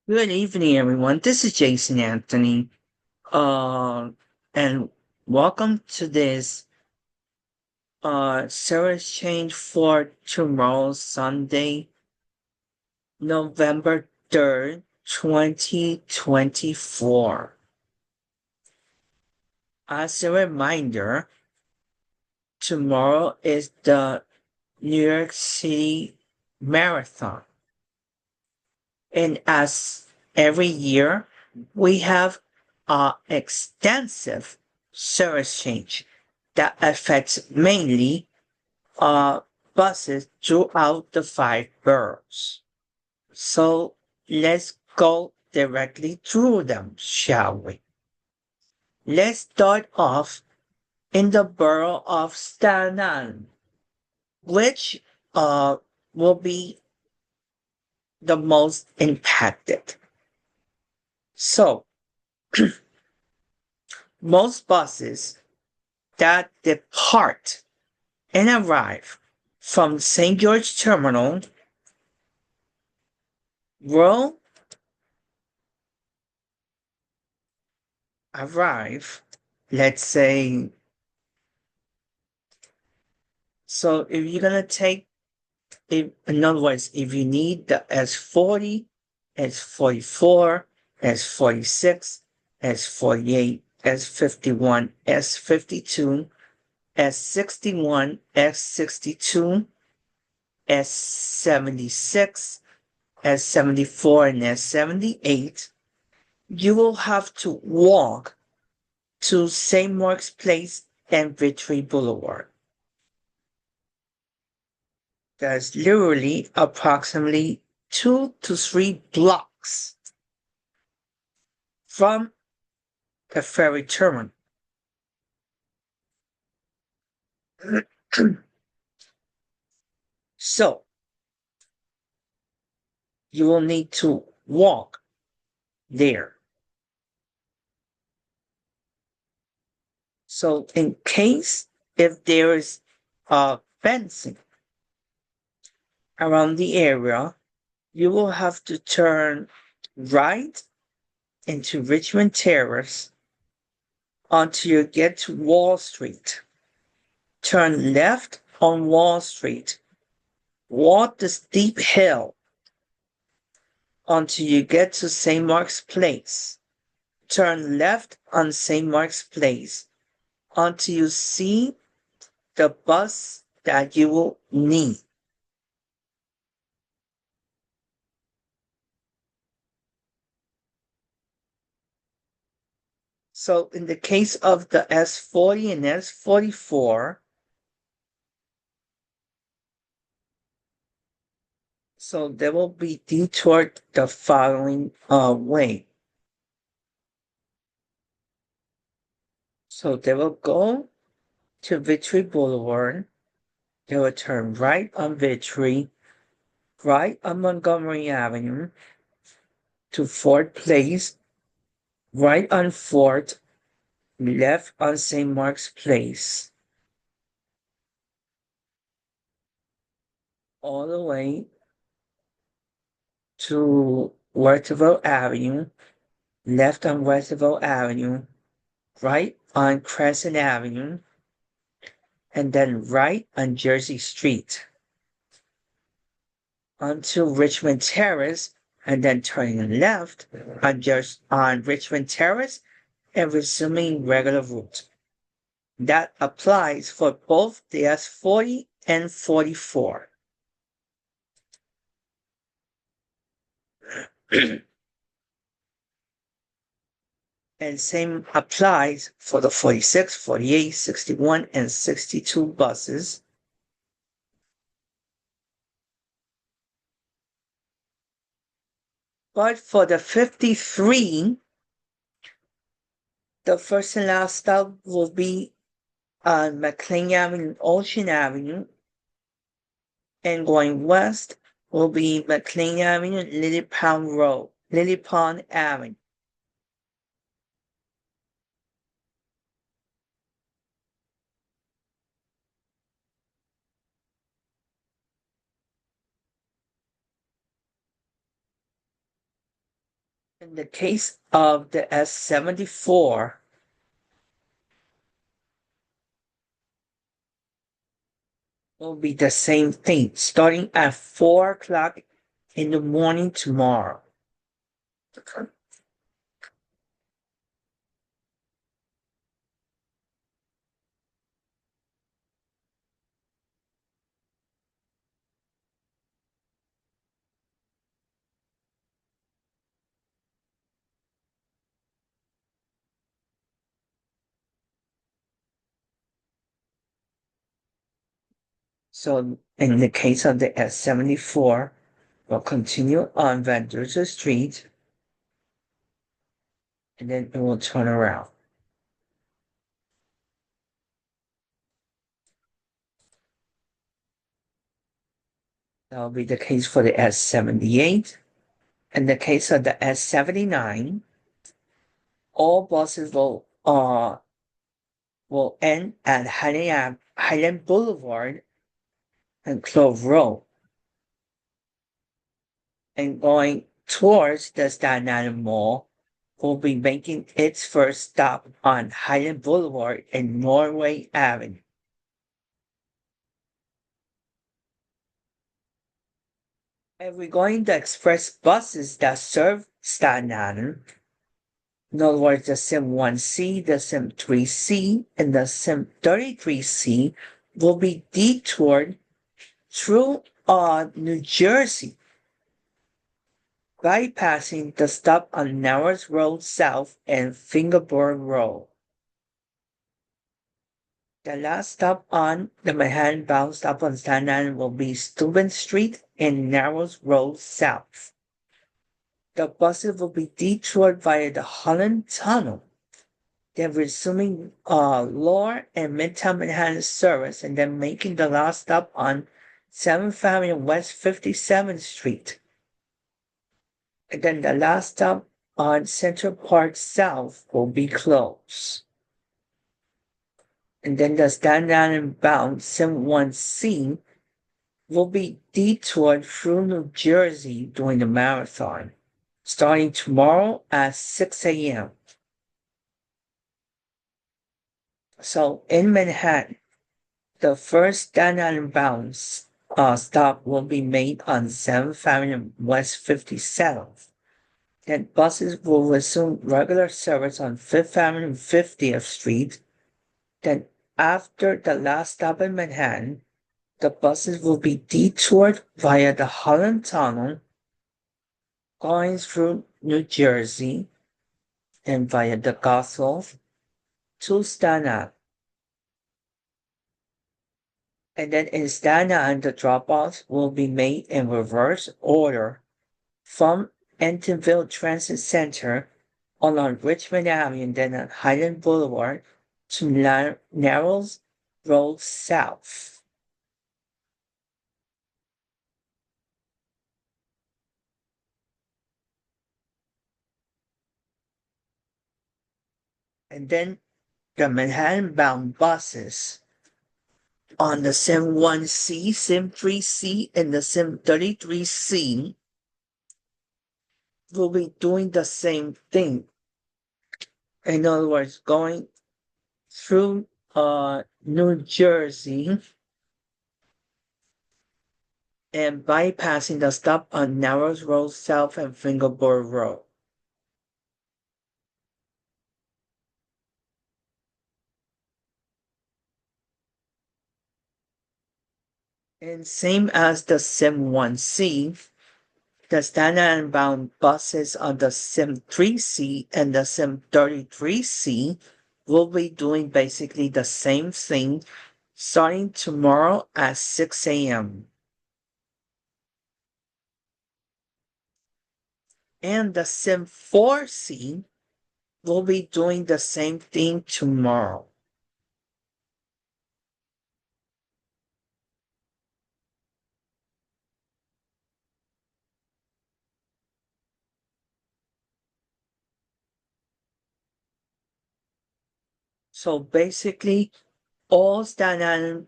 Good evening, everyone. This is Jason Anthony, uh, and welcome to this service change for tomorrow, Sunday, November 3rd, 2024. As a reminder, tomorrow is the New York City Marathon, and as every year, we have extensive service change that affects mainly uh, buses throughout the five boroughs. So let's go directly through them, shall we? Let's start off in the borough of Staten Island, which uh, will be the most impacted. So most buses that depart and arrive from St. George Terminal will arrive, let's say, so if you're gonna take, if, in other words, if you need the S40, S44, S46, S48, S51, S52, S61, S62, S76, S74, and S78, you will have to walk to St. Mark's Place and Victory Boulevard. That's literally approximately 2 to 3 blocks from the ferry terminal. So you will need to walk there. So in case if there is fencing around the area, you will have to turn right into Richmond Terrace until you get to Wall Street. Turn left on Wall Street. Walk the steep hill until you get to St. Mark's Place. Turn left on St. Mark's Place until you see the bus that you will need. So in the case of the S40 and S44, so they will be detoured the following way. So they will go to Victory Boulevard. They will turn right on Victory, right on Montgomery Avenue to Ford Place, right on Fort, left on St. Mark's Place, all the way to Westerville Avenue, left on Westerville Avenue, right on Crescent Avenue, and then right on Jersey Street onto Richmond Terrace, and then turning left on Richmond Terrace and resuming regular route. That applies for both the S40 and 44. And same applies for the 46, 48, 61, and 62 buses. But for the 53, the first and last stop will be on McLean Avenue and Ocean Avenue. And going west will be McLean Avenue and Lily Pond Avenue. In the case of the S-74, will be the same thing, starting at 4 o'clock in the morning tomorrow. So in the case of the S-74, we'll continue on Vendors Street, and then it will turn around. That'll be the case for the S-78. In the case of the S-79, all buses will end at Highland Boulevard and Clove Road, and going towards the Staten Island Mall will be making its first stop on Highland Boulevard and Norway Avenue. And regarding the express buses that serve Staten Island, in other words, the SIM 1C, the SIM 3C, and the SIM 33C will be detoured through New Jersey, bypassing the stop on Narrows Road South and Fingerboard Road. The last stop on the Manhattan-bound stop on Staten Island will be Steuben Street and Narrows Road South. The buses will be detoured via the Holland Tunnel, then resuming Lower and Midtown Manhattan service, and then making the last stop on 7th Avenue and West 57th Street. And then the last stop on Central Park South will be closed. And then the Staten Island bound SIM 1C will be detoured through New Jersey during the marathon, starting tomorrow at 6 a.m. So in Manhattan, the first Staten Island bound stop will be made on 7th Avenue West 57th. Then buses will resume regular service on 5th Avenue and 50th Street. Then after the last stop in Manhattan, the buses will be detoured via the Holland Tunnel, going through New Jersey, and via the Goswell to Staten Island. And then in Staten Island, the drop-offs will be made in reverse order from Entonville Transit Center along Richmond Avenue and then on Highland Boulevard to Narrows Road South. And then the Manhattan-bound buses on the SIM 1C, SIM 3C, and the SIM 33C will be doing the same thing. In other words, going through New Jersey and bypassing the stop on Narrows Road South and Fingerboard Road. And same as the SIM 1C, the Staten Island bound buses on the SIM 3C and the SIM 33C will be doing basically the same thing starting tomorrow at 6 a.m. And the SIM 4C will be doing the same thing tomorrow. So basically, all Staten Island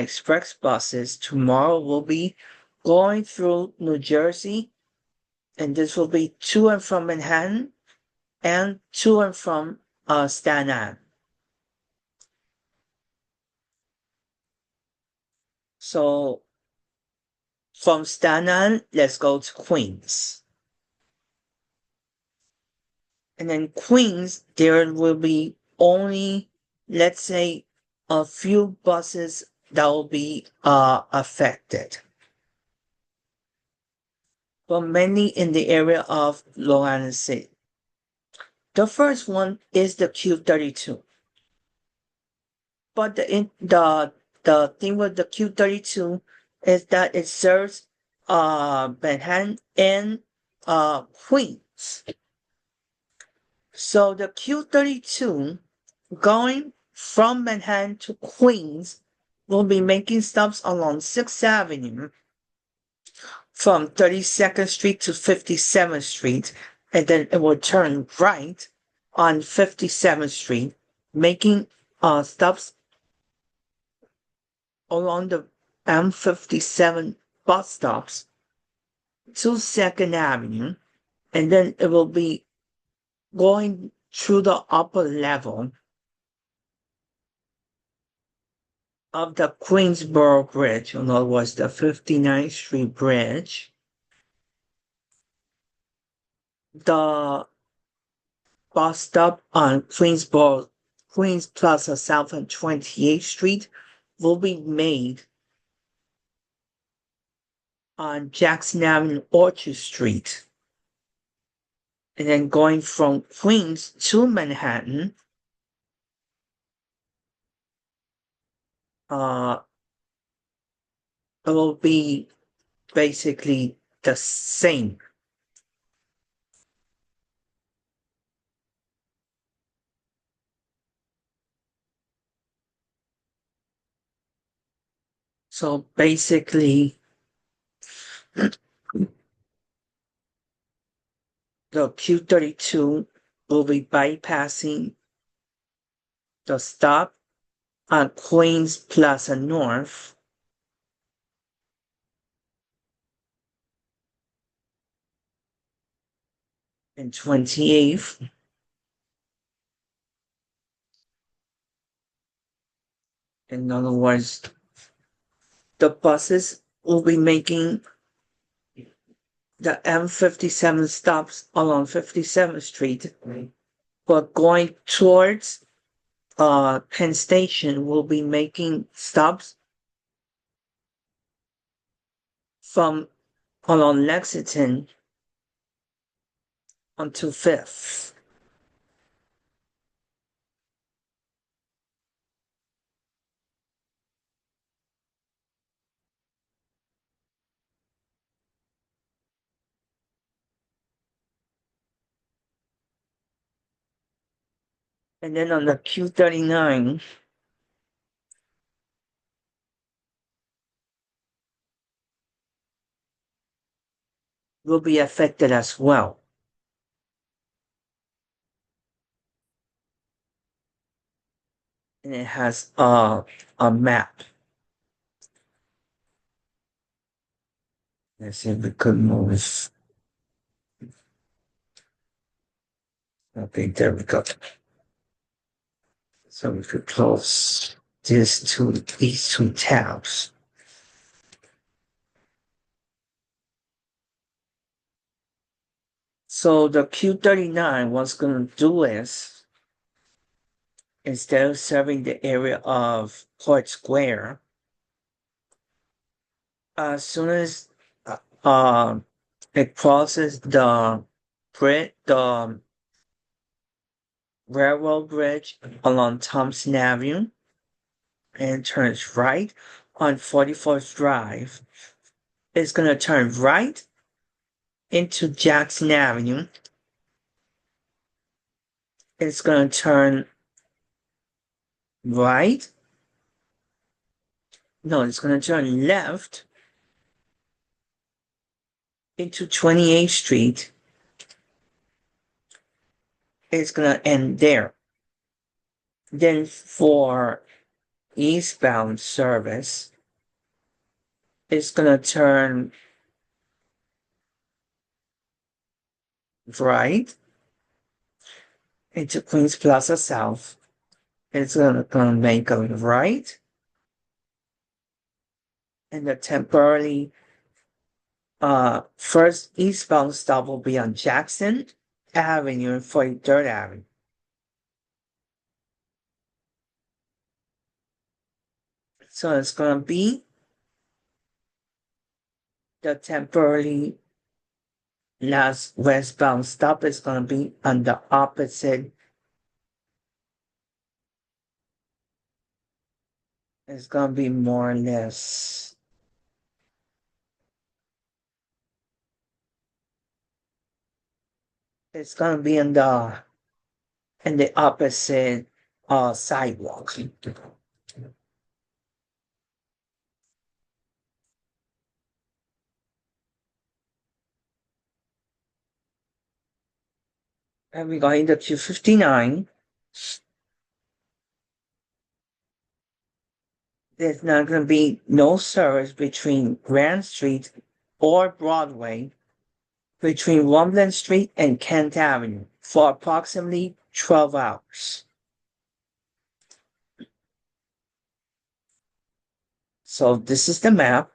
express buses tomorrow will be going through New Jersey and this will be to and from Manhattan and to and from Staten Island. So from Staten Island, let's go to Queens. And then Queens, there will be only, let's say, a few buses that will be affected, but mainly in the area of Long Island City. The first one is the Q32. But the thing with the Q32 is that it serves Manhattan and Queens. So the Q32 going from Manhattan to Queens will be making stops along 6th Avenue from 32nd Street to 57th Street, and then it will turn right on 57th Street, making stops along the M57 bus stops to 2nd Avenue, and then it will be going through the upper level of the Queensboro Bridge, in other words, the 59th Street Bridge. The bus stop on Queens Plaza South and 28th Street will be made on Jackson Avenue, Orchard Street. And then going from Queens to Manhattan, it will be basically the same. So basically, the Q32 will be bypassing the stop on Queens Plaza North and 28th. In other words, the buses will be making the M57 stops along 57th Street, but going towards Penn Station will be making stops from along Lexington onto 5th. And then on the Q39, will be affected as well. And it has a map. Let's see if we could move. Okay, there we go. So we could close these two tabs. So the Q39, what's going to do is, instead of serving the area of Port Square, as soon as it crosses the railroad bridge along Thompson Avenue and turns right on 44th Drive, it's going to turn right into Jackson Avenue. It's going to turn right. No, it's going to turn left into 28th Street. It's going to end there. Then for eastbound service, it's going to turn right into Queens Plaza South. It's gonna make a right, and the temporarily first eastbound stop will be on Jackson Avenue and 43rd Avenue. So it's gonna be the temporarily last westbound stop is gonna be on the opposite. It's gonna be more or less. It's gonna be in the opposite sidewalk. And we're going to Q59. There's not going to be no service between Grand Street or Broadway, between Rumblin Street and Kent Avenue for approximately 12 hours. So this is the map.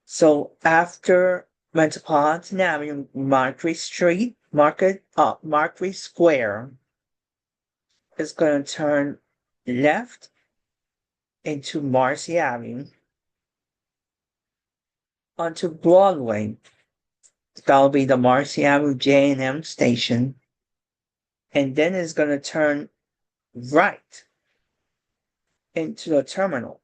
So after Metropolitan Avenue, Market Square is going to turn left into Marcy Avenue onto Broadway. That'll be the Marcy Avenue J&M station. And then it's going to turn right into the terminal.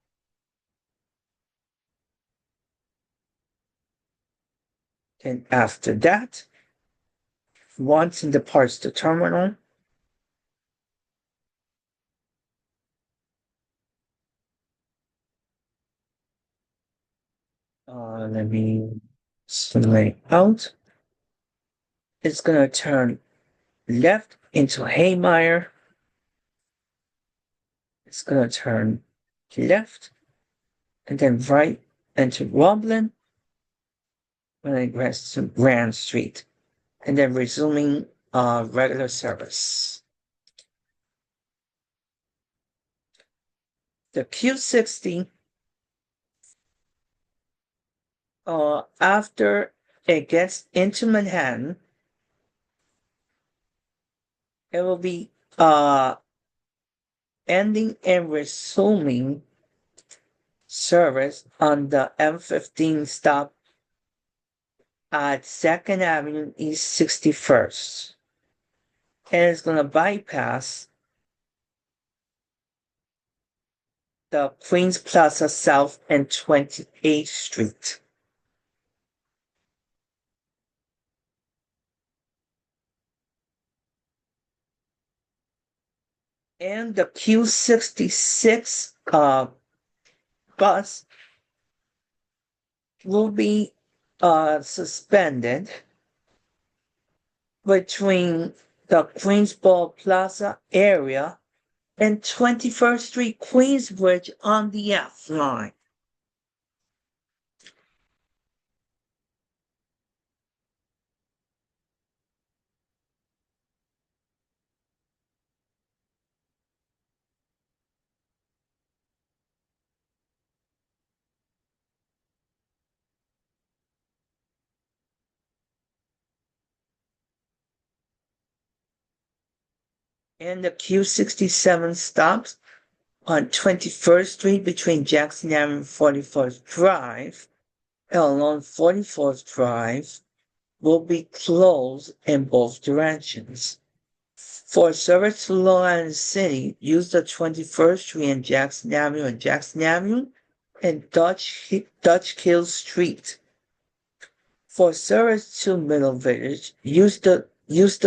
And after that, once it departs the terminal, let me select out. It's going to turn left into Haymeyer. It's going to turn left and then right into Roblin when it gets to Grand Street, and then resuming regular service. The Q60, after it gets into Manhattan, it will be ending and resuming service on the M15 stop at 2nd Avenue East 61st. And it's going to bypass the Queens Plaza South and 28th Street. And the Q66 bus will be suspended between the Queensboro Plaza area and 21st Street Queensbridge on the F line. And the Q67 stops on 21st Street between Jackson Avenue and 41st Drive and along 44th Drive will be closed in both directions. For service to Long Island City, use the 21st Street and Jackson Avenue and Dutch Hill Street. For service to Middle Village, use the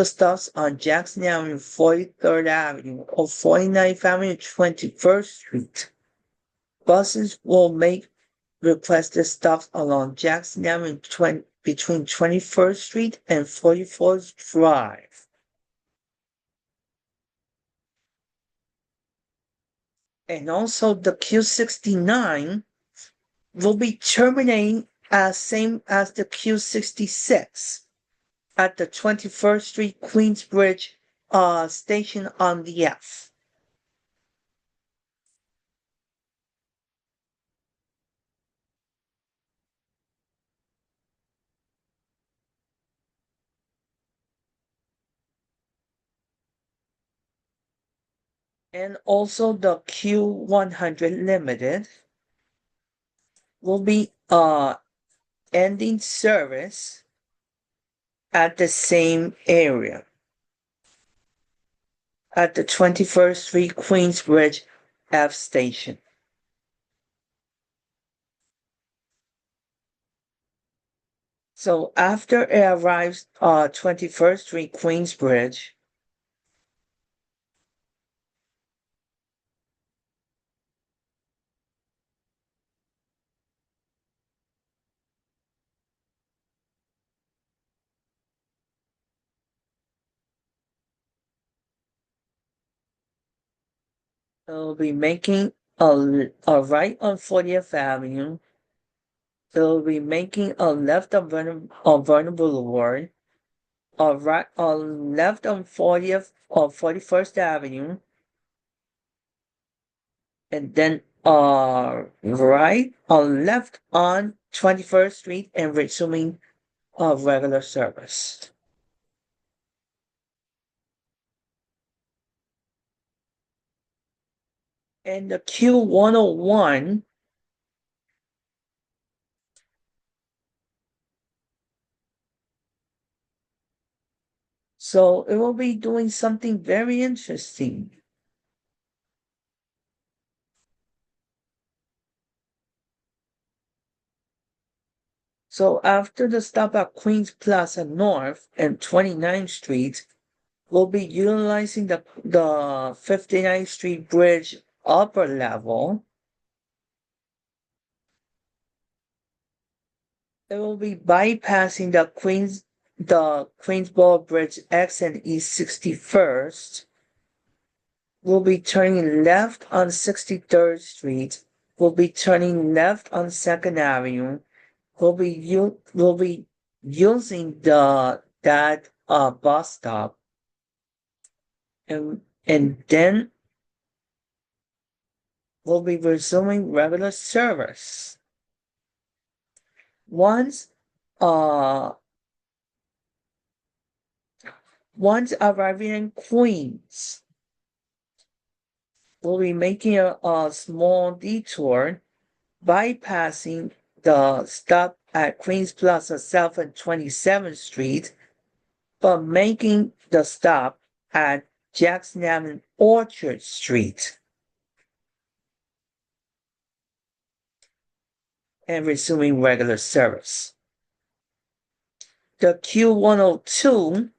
stops on Jackson Avenue, 43rd Avenue, or 49th Avenue, 21st Street. Buses will make requested stops along Jackson Avenue between 21st Street and 44th Drive. And also the Q69 will be terminating as same as the Q66 at the 21st Street Queensbridge station on the F. And also the Q100 Limited will be ending service at the same area at the 21st Street Queensbridge F station. So after it arrives 21st Street Queensbridge, it will be making a right on 40th Avenue. It will be making a left on Vernon Boulevard, a right on left on 40th or 41st Avenue, and then right on left on 21st Street and resuming regular service. And the Q101 so it will be doing something very interesting. So after the stop at Queens Plaza North and 29th Street, we'll be utilizing the 59th Street Bridge upper level. It will be bypassing the Queensboro Bridge X and East 61st. We'll be turning left on 63rd Street. We'll be turning left on 2nd Avenue. We'll be using that bus stop, and then we'll be resuming regular service. Once arriving in Queens, we'll be making a small detour, bypassing the stop at Queens Plaza South and 27th Street, but making the stop at Jackson Avenue Orchard Street and resuming regular service. The Q102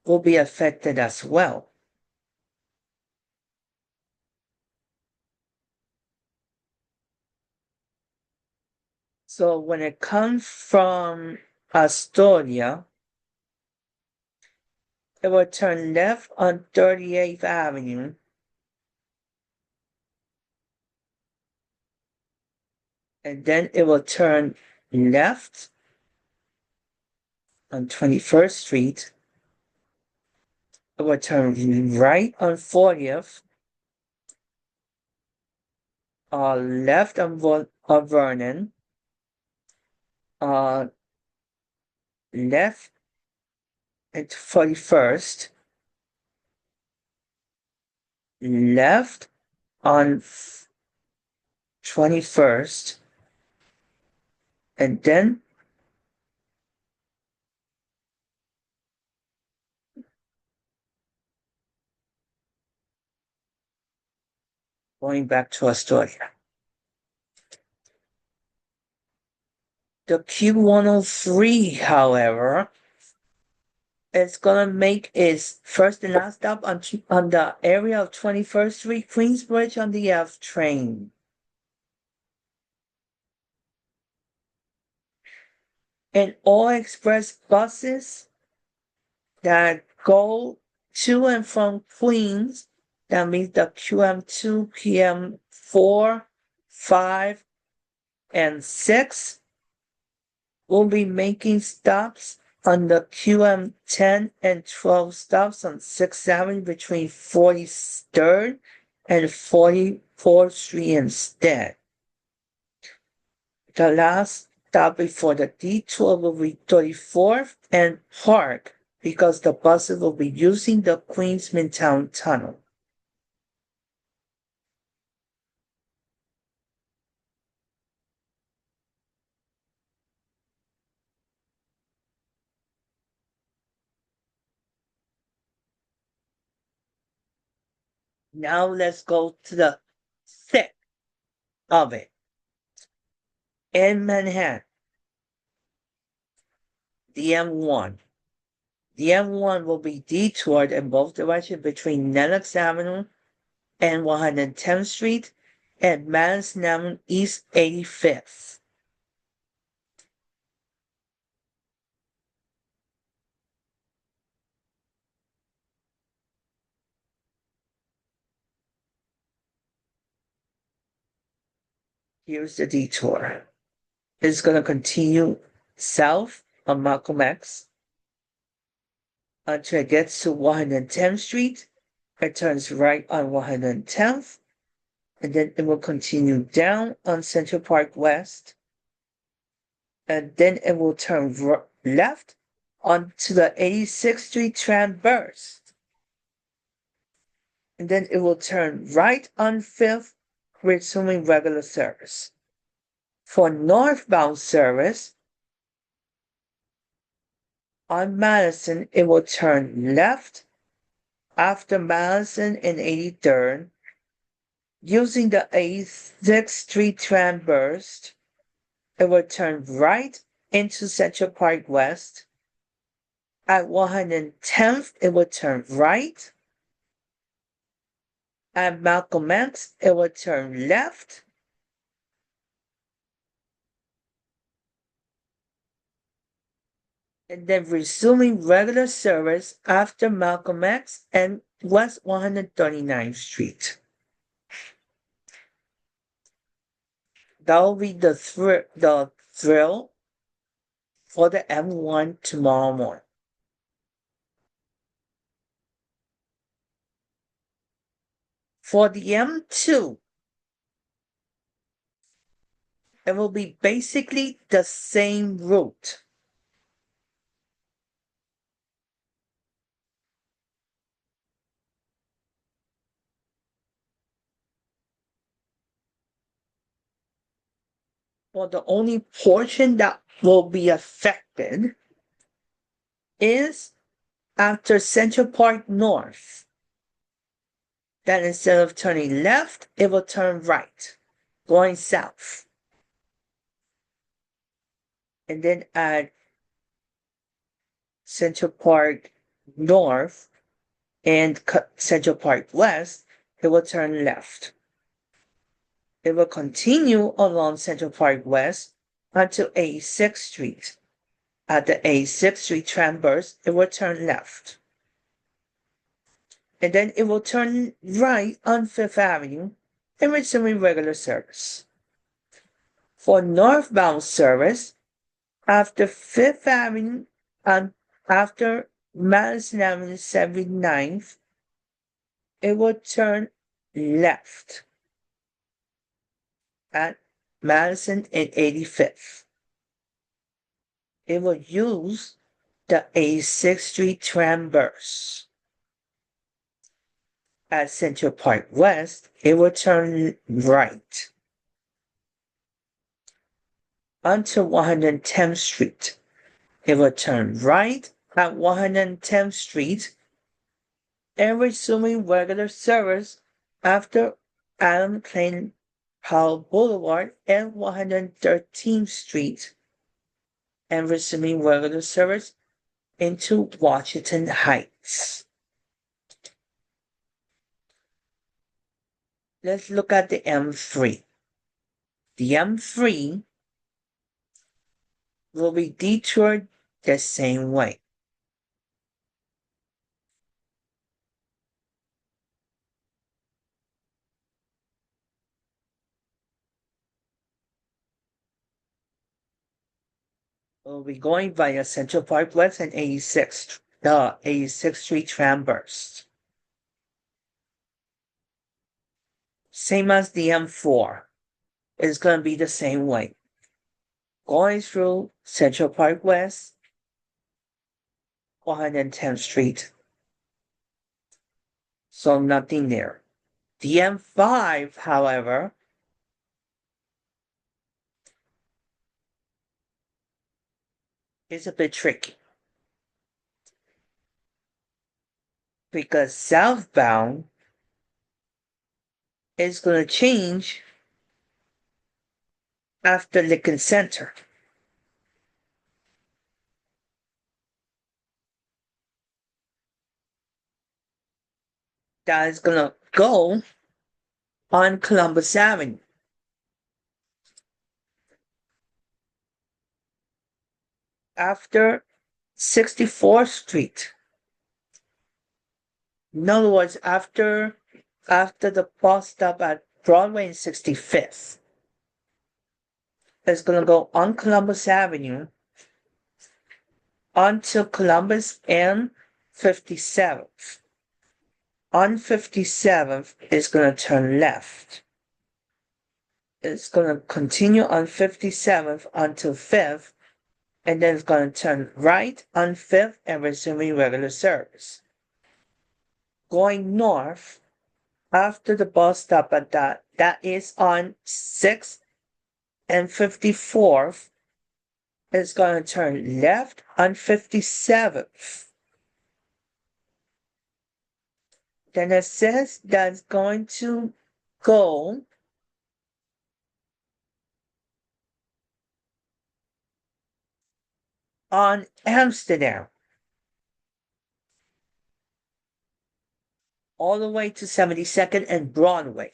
will be affected as well. So when it comes from Astoria, it will turn left on 38th Avenue. And then it will turn left on 21st Street. It will turn right on 40th. Left on Vernon. Left at 41st. Left on 21st. And then going back to Astoria. The Q103, however, is gonna make its first and last stop on the area of 21st Street, Queensbridge on the F train. And all express buses that go to and from Queens, that means the QM2, PM4, 5, and 6, will be making stops on the QM 10 and 12 stops on 6th Avenue between 43rd and 44th Street instead. The last stop before the detour will be 34th and Park because the buses will be using the Queens Midtown Tunnel. Now let's go to the thick of it. In Manhattan, the M1. The M1 will be detoured in both directions between Lenox Avenue and 110th Street and Madison Avenue East 85th. Here's the detour. It's going to continue south on Malcolm X until it gets to 110th Street. It turns right on 110th, and then it will continue down on Central Park West, and then it will turn left onto the 86th Street Transverse. And then it will turn right on 5th, resuming regular service. For northbound service, on Madison, it will turn left after Madison and 83rd, using the 86th Street Transverse. It will turn right into Central Park West. At 110th, it will turn right. At Malcolm X, it will turn left. And then resuming regular service after Malcolm X and West 139th Street. That will be the thrill for the M1 tomorrow morning. For the M2, it will be basically the same route. Well, the only portion that will be affected is after Central Park North. That instead of turning left, it will turn right, going south. And then at Central Park North and Central Park West, it will turn left. It will continue along Central Park West until 86th Street. At the 86th Street Transverse, it will turn left. And then it will turn right on 5th Avenue and resume regular service. For northbound service, after 5th Avenue and after Madison Avenue 79th, it will turn left at Madison and 85th. It will use the 86th Street Transverse. At Central Park West, it will turn right onto 110th Street. It will turn right at 110th Street and resuming regular service after Adam Klein Powell Boulevard and 113th Street and resuming regular service into Washington Heights. Let's look at the M3. The M3 will be detoured the same way. We'll be going via Central Park West and 86th Street Tramburst. Same as the M4. It's going to be the same way. Going through Central Park West, 110th Street. So nothing there. The M5, however, is a bit tricky. Because southbound is going to change after Lincoln Center. That is going to go on Columbus Avenue. After 64th Street. In other words, after the bus stop at Broadway and 65th. It's going to go on Columbus Avenue until Columbus and 57th. On 57th, it's going to turn left. It's going to continue on 57th until 5th, and then it's going to turn right on 5th and resuming regular service. Going north, after the bus stop at that is on 6th and 54th, it's going to turn left on 57th. Then it says that's going to go on Amsterdam all the way to 72nd and Broadway,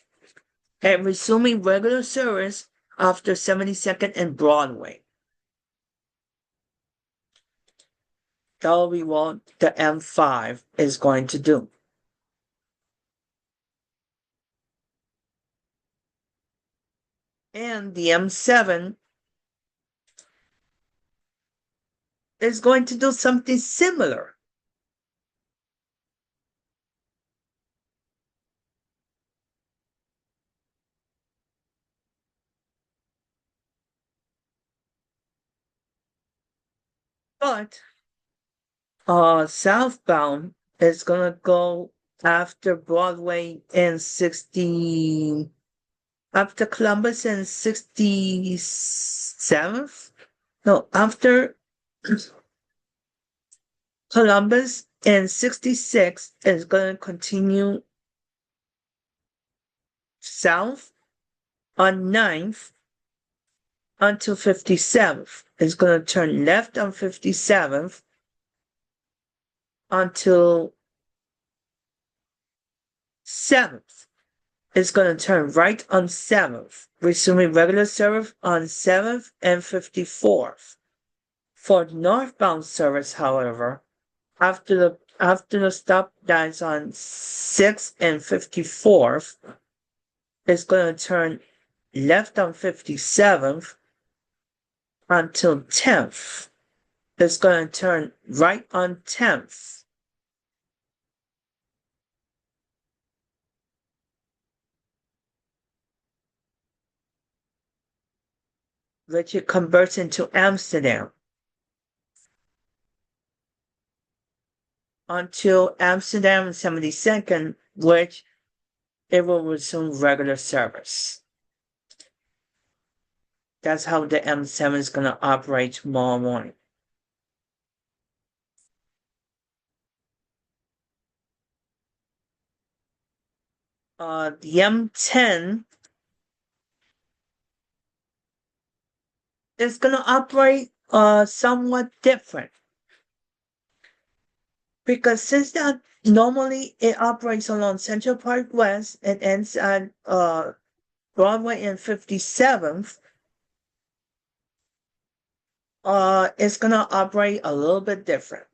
and resuming regular service after 72nd and Broadway. That will be what the M5 is going to do. And the M7 is going to do something similar. But southbound is gonna go after Broadway and after Columbus and 67th. No, after Columbus and 66 is gonna continue south on 9th until 57th. It's gonna turn left on 57th until 7th. It's going to turn right on 7th, resuming regular service on 7th and 54th. For northbound service, however, after the stop that's on 6th and 54th, it's going to turn left on 57th until 10th. It's going to turn right on 10th. Which it converts into Amsterdam until Amsterdam and 72nd, which it will resume regular service. That's how the M7 is going to operate tomorrow morning. The M10 is going to operate somewhat different. Because since that normally it operates along Central Park West and ends at Broadway and 57th, it's going to operate a little bit different.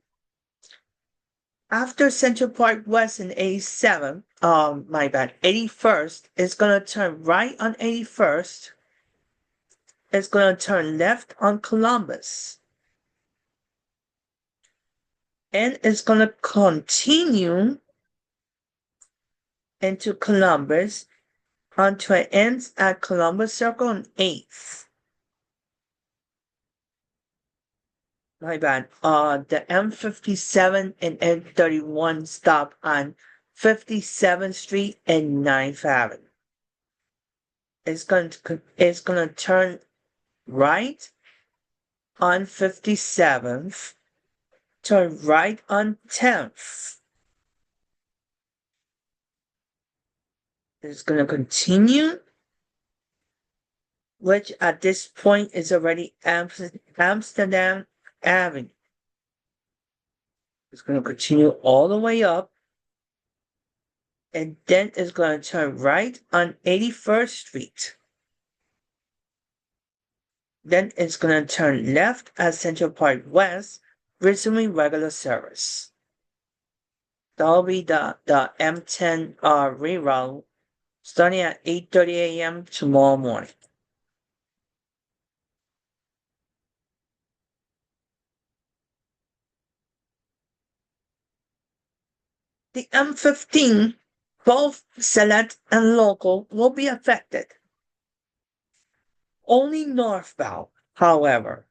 After Central Park West in 87, 81st, it's going to turn right on 81st. It's going to turn left on Columbus. and it's going to continue into Columbus until it ends at Columbus Circle on 8th. My bad. The M57 and N31 stop on 57th Street and 9th Avenue. It's going to turn right on 57th, turn right on 10th. It's going to continue, which at this point is already Amsterdam Avenue. It's going to continue all the way up, and then it's going to turn right on 81st Street. Then it's going to turn left at Central Park West, resuming regular service. That'll be the M10 reroute starting at 8:30 a.m. tomorrow morning. The M15, both select and local, will be affected. Only northbound, however.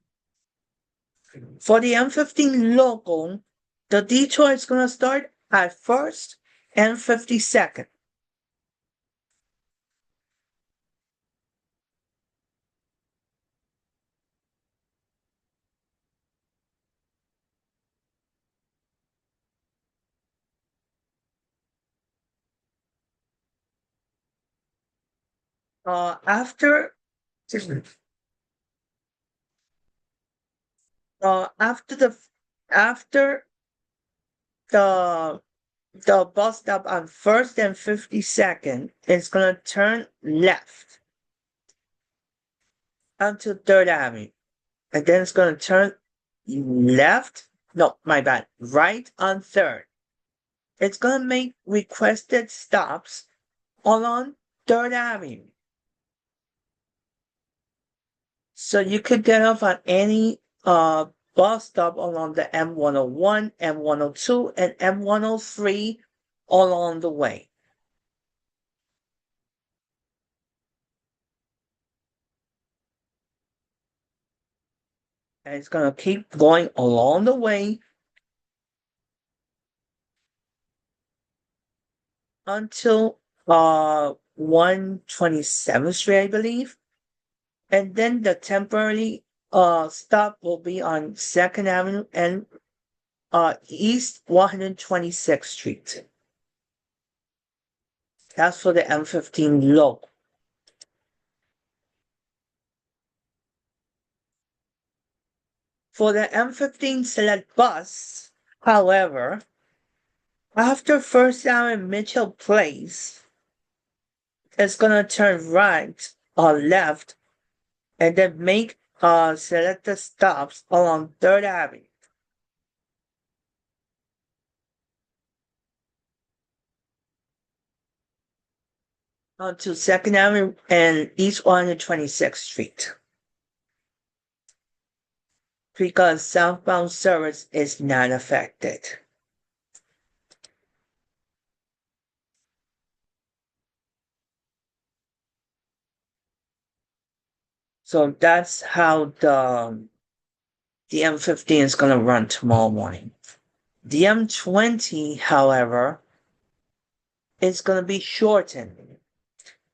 For the M15 local, the detour is going to start at 1st and 52nd. After after the bus stop on 1st and 52nd, it's gonna turn left onto 3rd Avenue, and then it's gonna turn left. No, my bad. Right on 3rd. It's gonna make requested stops along 3rd Avenue. So you could get off on any bus stop along the M101, M102, and M103 along the way. And it's going to keep going along the way until 127th Street, I believe. And then the temporary stop will be on 2nd Avenue and East 126th Street. That's for the M15 local. For the M15 Select bus, however, after First Avenue Mitchell Place, it's gonna turn right or left and then make selected stops along 3rd Avenue. Onto 2nd Avenue and East 126th Street. Because southbound service is not affected. So that's how the M15 is going to run tomorrow morning. The M20, however, is going to be shortened.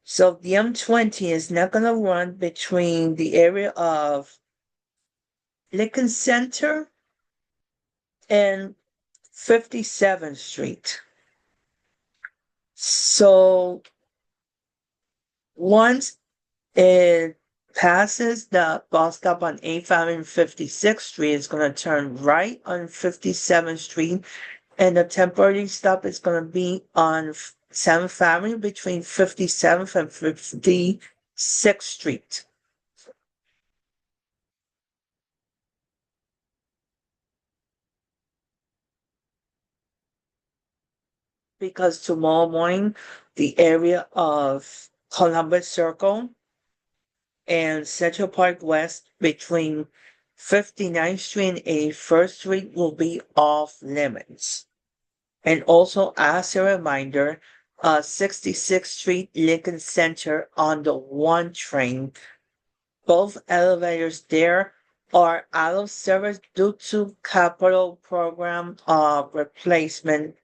So the M20 is not going to run between the area of Lincoln Center and 57th Street. So once it passes the bus stop on 8th Avenue and 56th Street, it's going to turn right on 57th Street, and the temporary stop is going to be on 7th Avenue between 57th and 56th Street. Because tomorrow morning, the area of Columbus Circle and Central Park West between 59th Street and 81st Street will be off limits. And also, as a reminder, 66th Street, Lincoln Center on the 1 train, both elevators there are out of service due to capital program replacement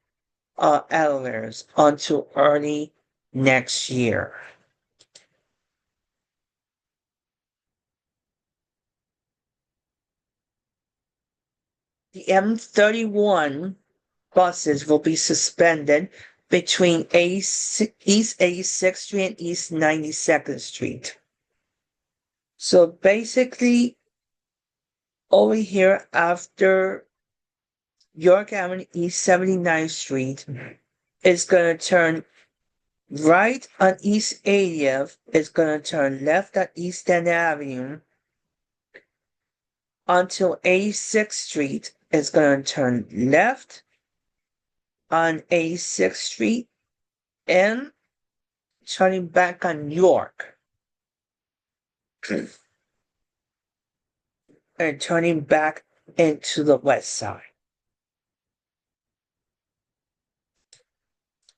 elevators until early next year. The M31 buses will be suspended between East 86th Street and East 92nd Street. So basically, over here after York Avenue, East 79th Street, is going to turn right on East 80th, it's going to turn left on East End Avenue until 86th Street, it's going to turn left on 86th Street and turning back on York. And turning back into the west side.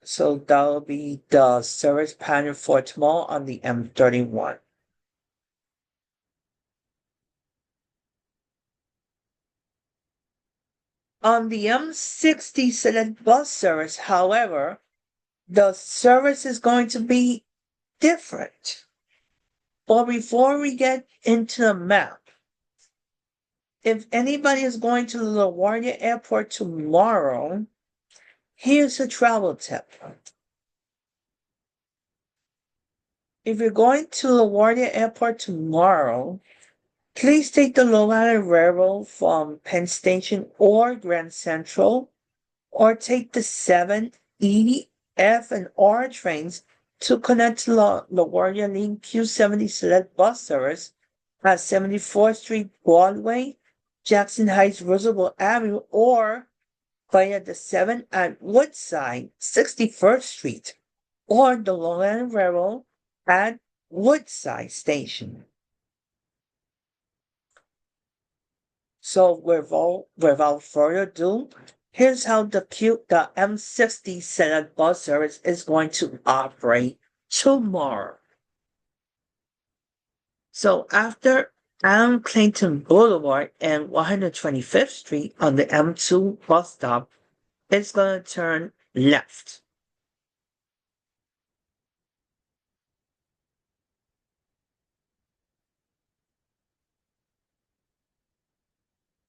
So that'll be the service pattern for tomorrow on the M31. On the M60 select bus service, however, the service is going to be different. But before we get into the map, if anybody is going to LaGuardia Airport tomorrow, here's a travel tip. If you're going to LaGuardia Airport tomorrow, please take the Long Island Railroad from Penn Station or Grand Central, or take the 7, E, F, and R trains to connect to LaGuardia Link Q70 Select Bus Service at 74th Street Broadway, Jackson Heights Roosevelt Avenue, or via the 7 at Woodside, 61st Street, or the Long Island Railroad at Woodside Station. So without further ado, here's how the M60 Select Bus Service is going to operate tomorrow. So after Adam Clayton Boulevard and 125th Street on the M2 bus stop, it's going to turn left.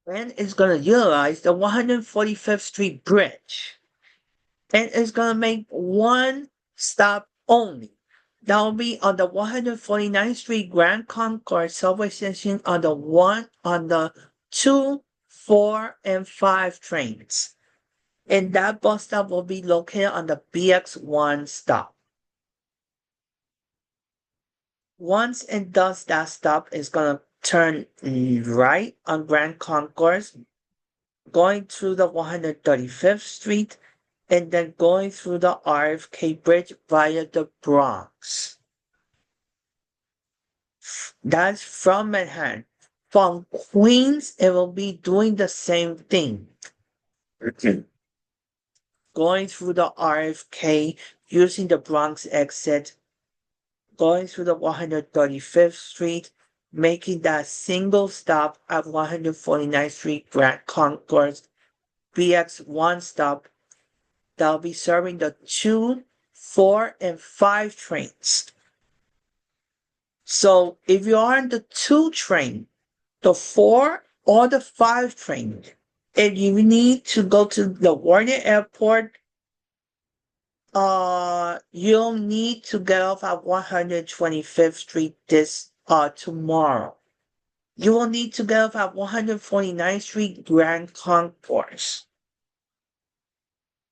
And it's going to utilize the 145th Street Bridge. And it's going to make one stop only. That will be on the 149th Street Grand Concourse subway station on the 2, 4, and 5 trains. And that bus stop will be located on the BX1 stop. Once it does that stop, it's going to turn right on Grand Concourse, going through the 135th Street, and then going through the RFK Bridge via the Bronx. That's from Manhattan. From Queens, it will be doing the same thing. Going through the RFK, using the Bronx exit, going through the 135th Street, making that single stop at 149th Street Grand Concourse, BX1 stop, that'll be serving the 2, 4, and 5 trains. So if you are on the 2 train, the 4 or the 5 train, if you need to go to LaGuardia Airport, you'll need to get off at 125th Street tomorrow. You will need to get off at 149th Street Grand Concourse.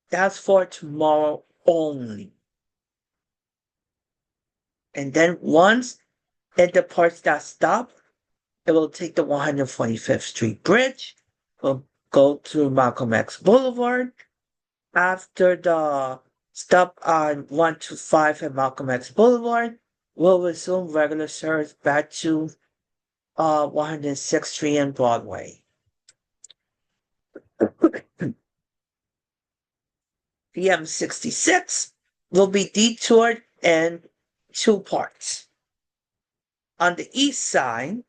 That's for tomorrow only. And then once it departs that stop, it will take the 145th Street Bridge, will go through Malcolm X Boulevard. After the stop on 125 and Malcolm X Boulevard, we'll resume regular service back to 106th Street and Broadway. The M66 will be detoured in two parts. On the east side,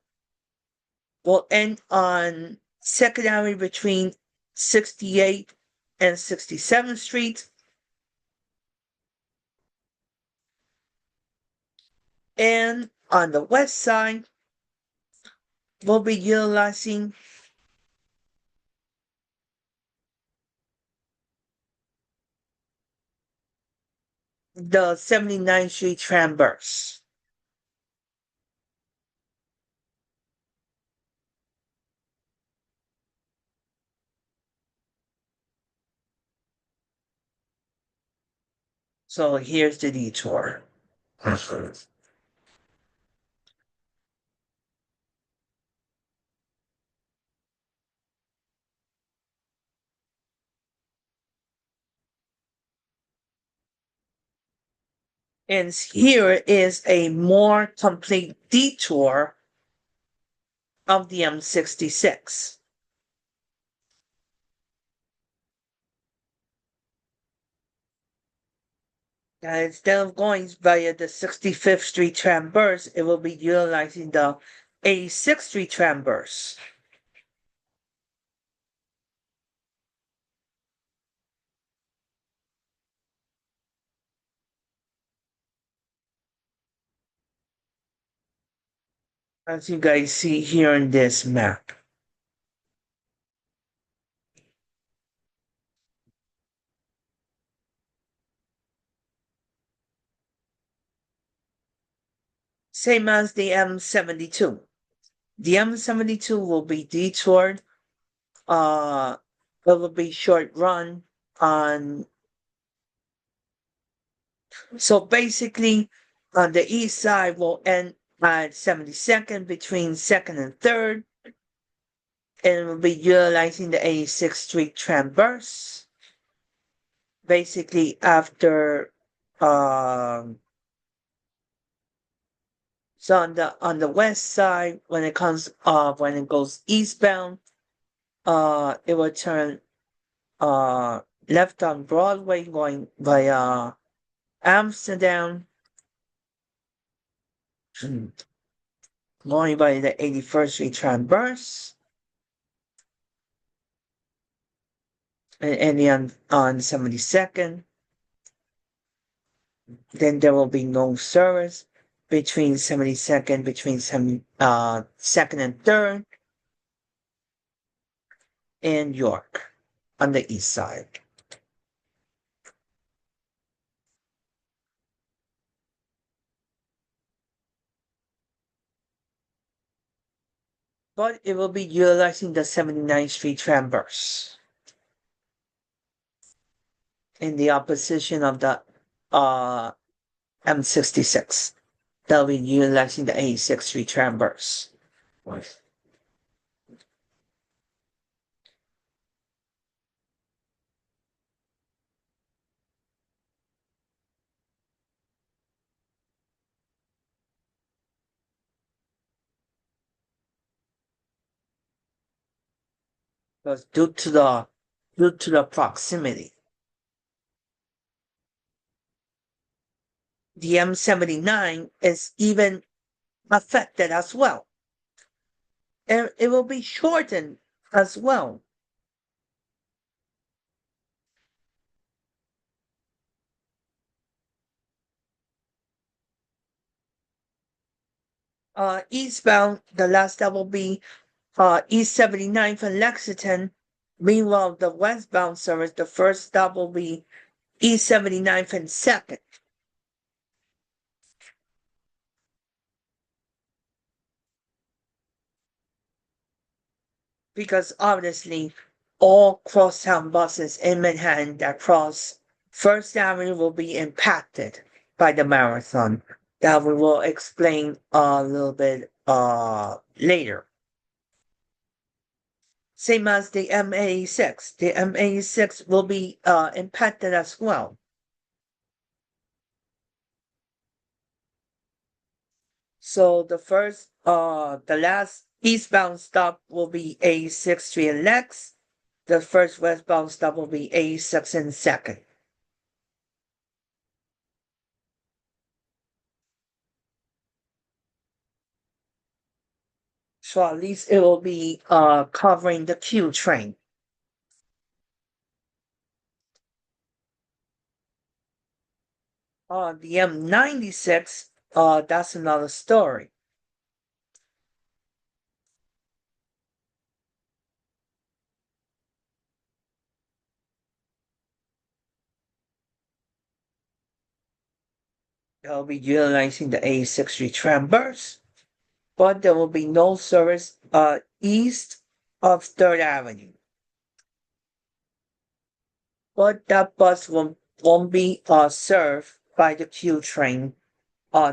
will end on 2nd Avenue between 68th and 67th Street. And on the west side, we'll be utilizing the 79th Street Transverse. So here's the detour. And here is a more complete detour of the M66. Instead of going via the 65th Street Transverse, it will be utilizing the 86th Street Transverse. As you guys see here in this map. Same as the M72. The M72 will be detoured. It will be short run on. So basically, on the east side will end at 72nd between 2nd and 3rd. And we'll be utilizing the 86th Street Transverse. Basically, after so on the west side, when it goes eastbound, it will turn left on Broadway going via Amsterdam, going by the 81st Street Transverse, and ending on 72nd. Then there will be no service between 72nd, between 2nd and 3rd, and York on the east side. But it will be utilizing the 79th Street Transverse in the opposition of the M66. They'll be utilizing the 86th Street Transverse. Because due to the proximity, the M79 is even affected as well. And it will be shortened as well. Eastbound, the last stop will be East 79th and Lexington. Meanwhile, the westbound service, the first stop will be East 79th and 2nd. Because obviously, all crosstown buses in Manhattan that cross First Avenue will be impacted by the marathon. That we will explain a little bit later. Same as the M86. The M86 will be impacted as well. So the last eastbound stop will be A6 Street and Lex. The first westbound stop will be A6 and Second. So at least it will be covering the Q train. The M96, that's another story. They'll be utilizing the A63 trambers, but there will be no service east of 3rd Avenue. But that bus won't be served by the Q train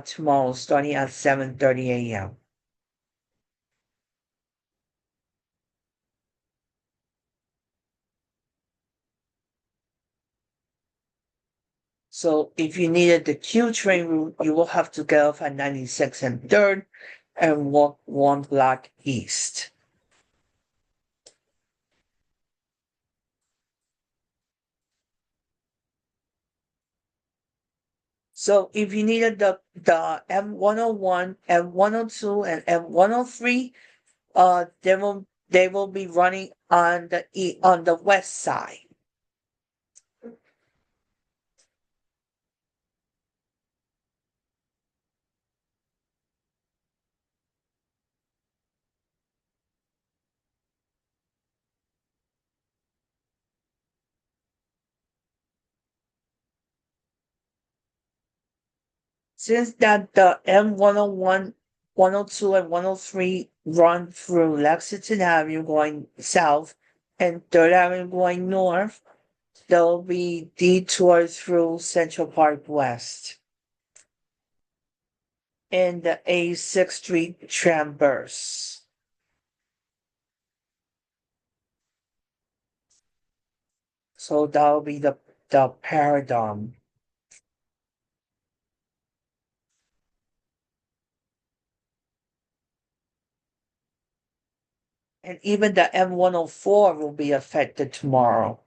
tomorrow starting at 7:30 a.m. So if you needed the Q train route, you will have to get off at 96 and 3rd and walk 1 block east. So if you needed the M101, M102, and M103, they will be running on the west side. Since that the M101, 102, and 103 run through Lexington Avenue going south and 3rd Avenue going north, there'll be detours through Central Park West and the A6 Street Trambers. So that'll be the paradigm. And even the M104 will be affected tomorrow.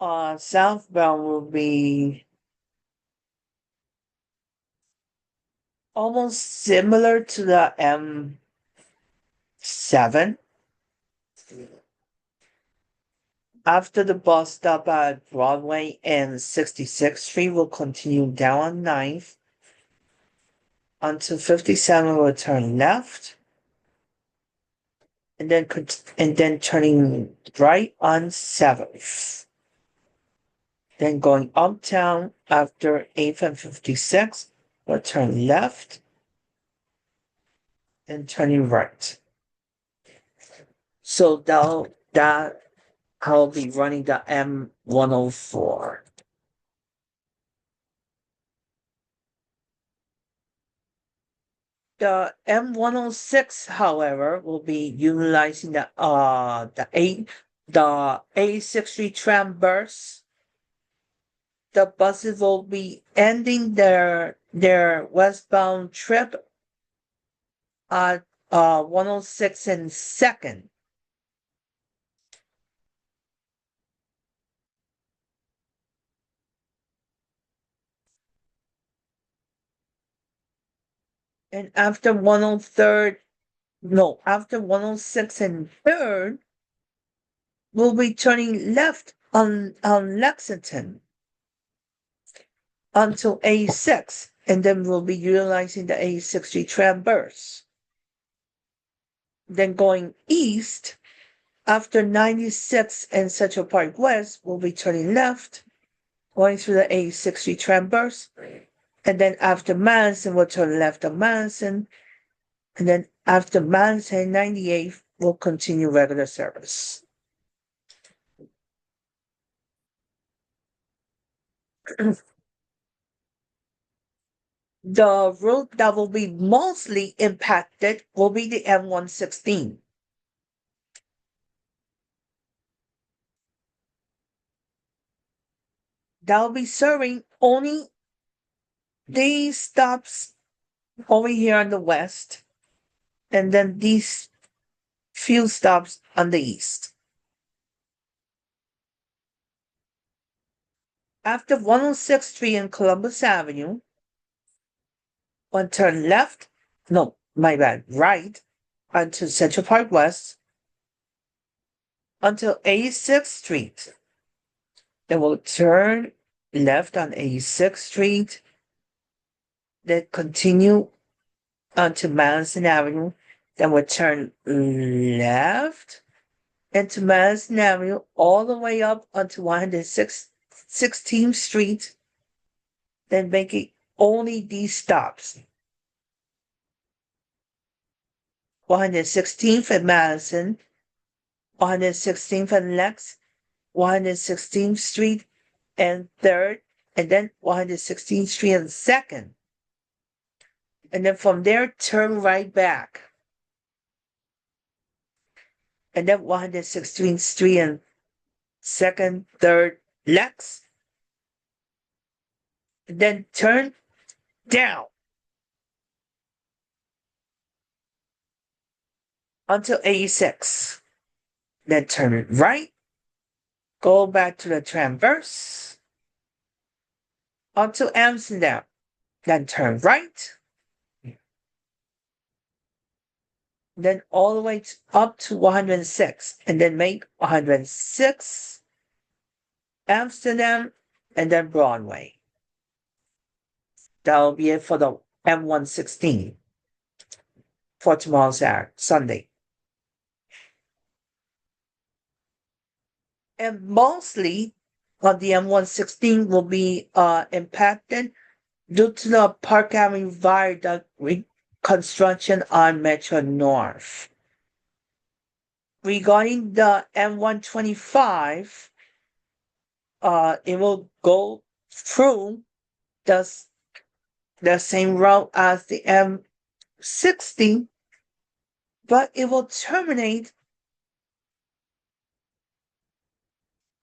Southbound will be almost similar to the M7. After the bus stop at Broadway and 66th Street will continue down on 9th until 57 will turn left and then turning right on 7th. Then going uptown after 8th and 56 will turn left and turning right. So that I'll be running the M104. The M106, however, will be utilizing the A63 tram bus. The buses will be ending their westbound trip at 106 and 2nd. And after 103rd, no, after 106 and 3rd, we'll be turning left on Lexington until A6, and then we'll be utilizing the A60 tram bus. Then going east after 96 and Central Park West, we'll be turning left, going through the A60 tram bus, and then after Madison, we'll turn left on Madison, and then after Madison 98, we'll continue regular service. The route that will be mostly impacted will be the M116. That'll be serving only these stops over here on the west, and then these few stops on the east. After 106th Street and Columbus Avenue, one turn left, no, my bad, right, onto Central Park West until 86th Street. Then we'll turn left on 86th Street, then continue onto Madison Avenue, then we'll turn left into Madison Avenue all the way up onto 116th Street, then making only these stops. 116th at Madison, 116th and Lex, 116th Street and 3rd, and then 116th Street and 2nd. And then from there, turn right back. And then 116th Street and 2nd, 3rd, Lex. And then turn down until 86. Then turn right. Go back to the Traverse until Amsterdam. Then turn right. Then all the way up to 106. And then make 106 Amsterdam and then Broadway. That'll be it for the M116 for tomorrow's Sunday. And mostly on the M116 will be impacted due to the Park Avenue Viaduct reconstruction on Metro North. Regarding the M125, it will go through the same route as the M60, but it will terminate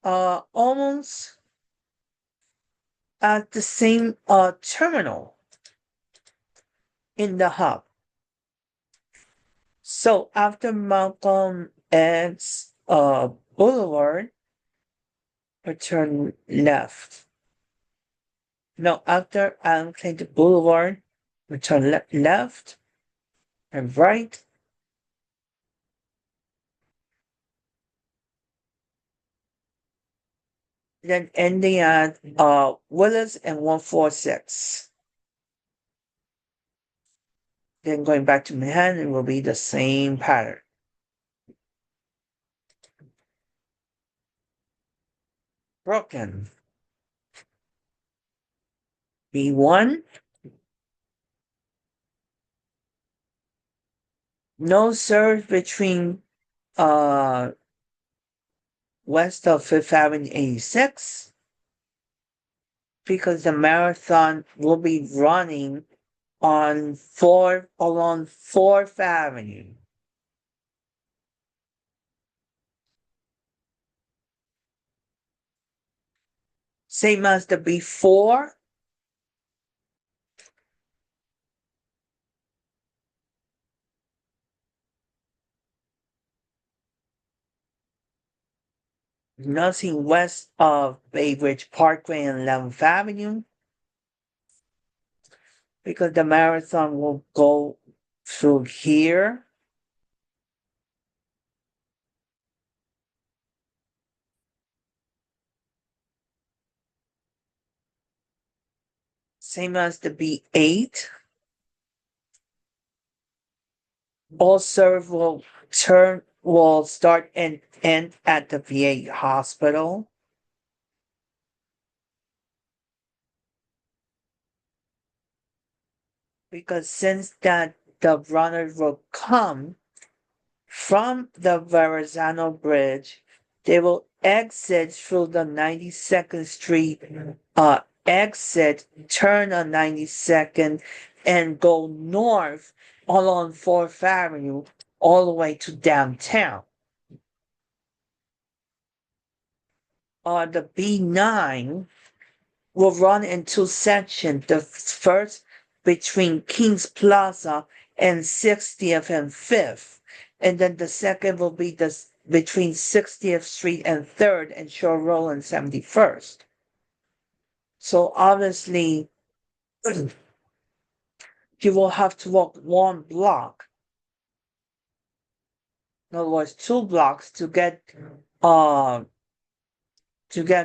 almost at the same terminal in the hub. So after Malcolm X Boulevard, turn left. No, after Allen Clayton Boulevard, turn left and right. Then ending at Willis and 146. Then going back to Manhattan, it will be the same pattern. Brooklyn. B1. No surge between west of 5th Avenue 86 because the marathon will be running along 4th Avenue. Same as the before. Nothing west of Bay Ridge Parkway and 11th Avenue because the marathon will go through here. Same as the B8. All serve will start and end at the VA hospital. Because since that the runners will come from the Verrazano Bridge, they will exit through the 92nd Street exit, turn on 92nd, and go north along 4th Avenue all the way to downtown. The B9 will run in two sections. The first between Kings Plaza and 60th and 5th. And then the second will be between 60th Street and 3rd and Shore Road and 71st. So obviously, you will have to walk one block. In other words, 2 blocks to get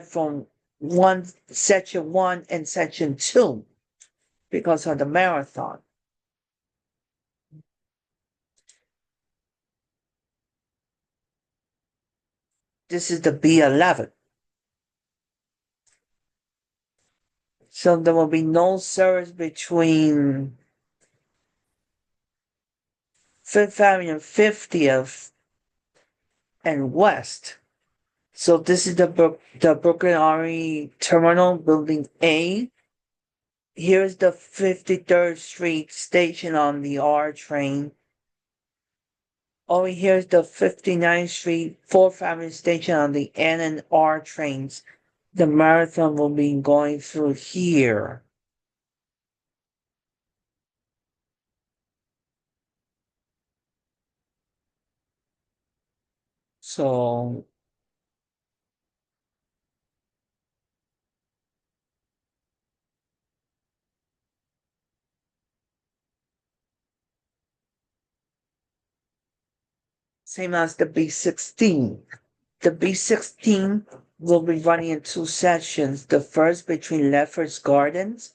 from section 1 and section 2 because of the marathon. This is the B11. So there will be no service between 5th Avenue, 50th, and West. So this is the Brooklyn RE Terminal, Building A. Here's the 53rd Street station on the R train. Over here is the 59th Street 4th Avenue station on the N and R trains. The marathon will be going through here. So same as the B16. The B16 will be running in two sections. The first between Lefferts Gardens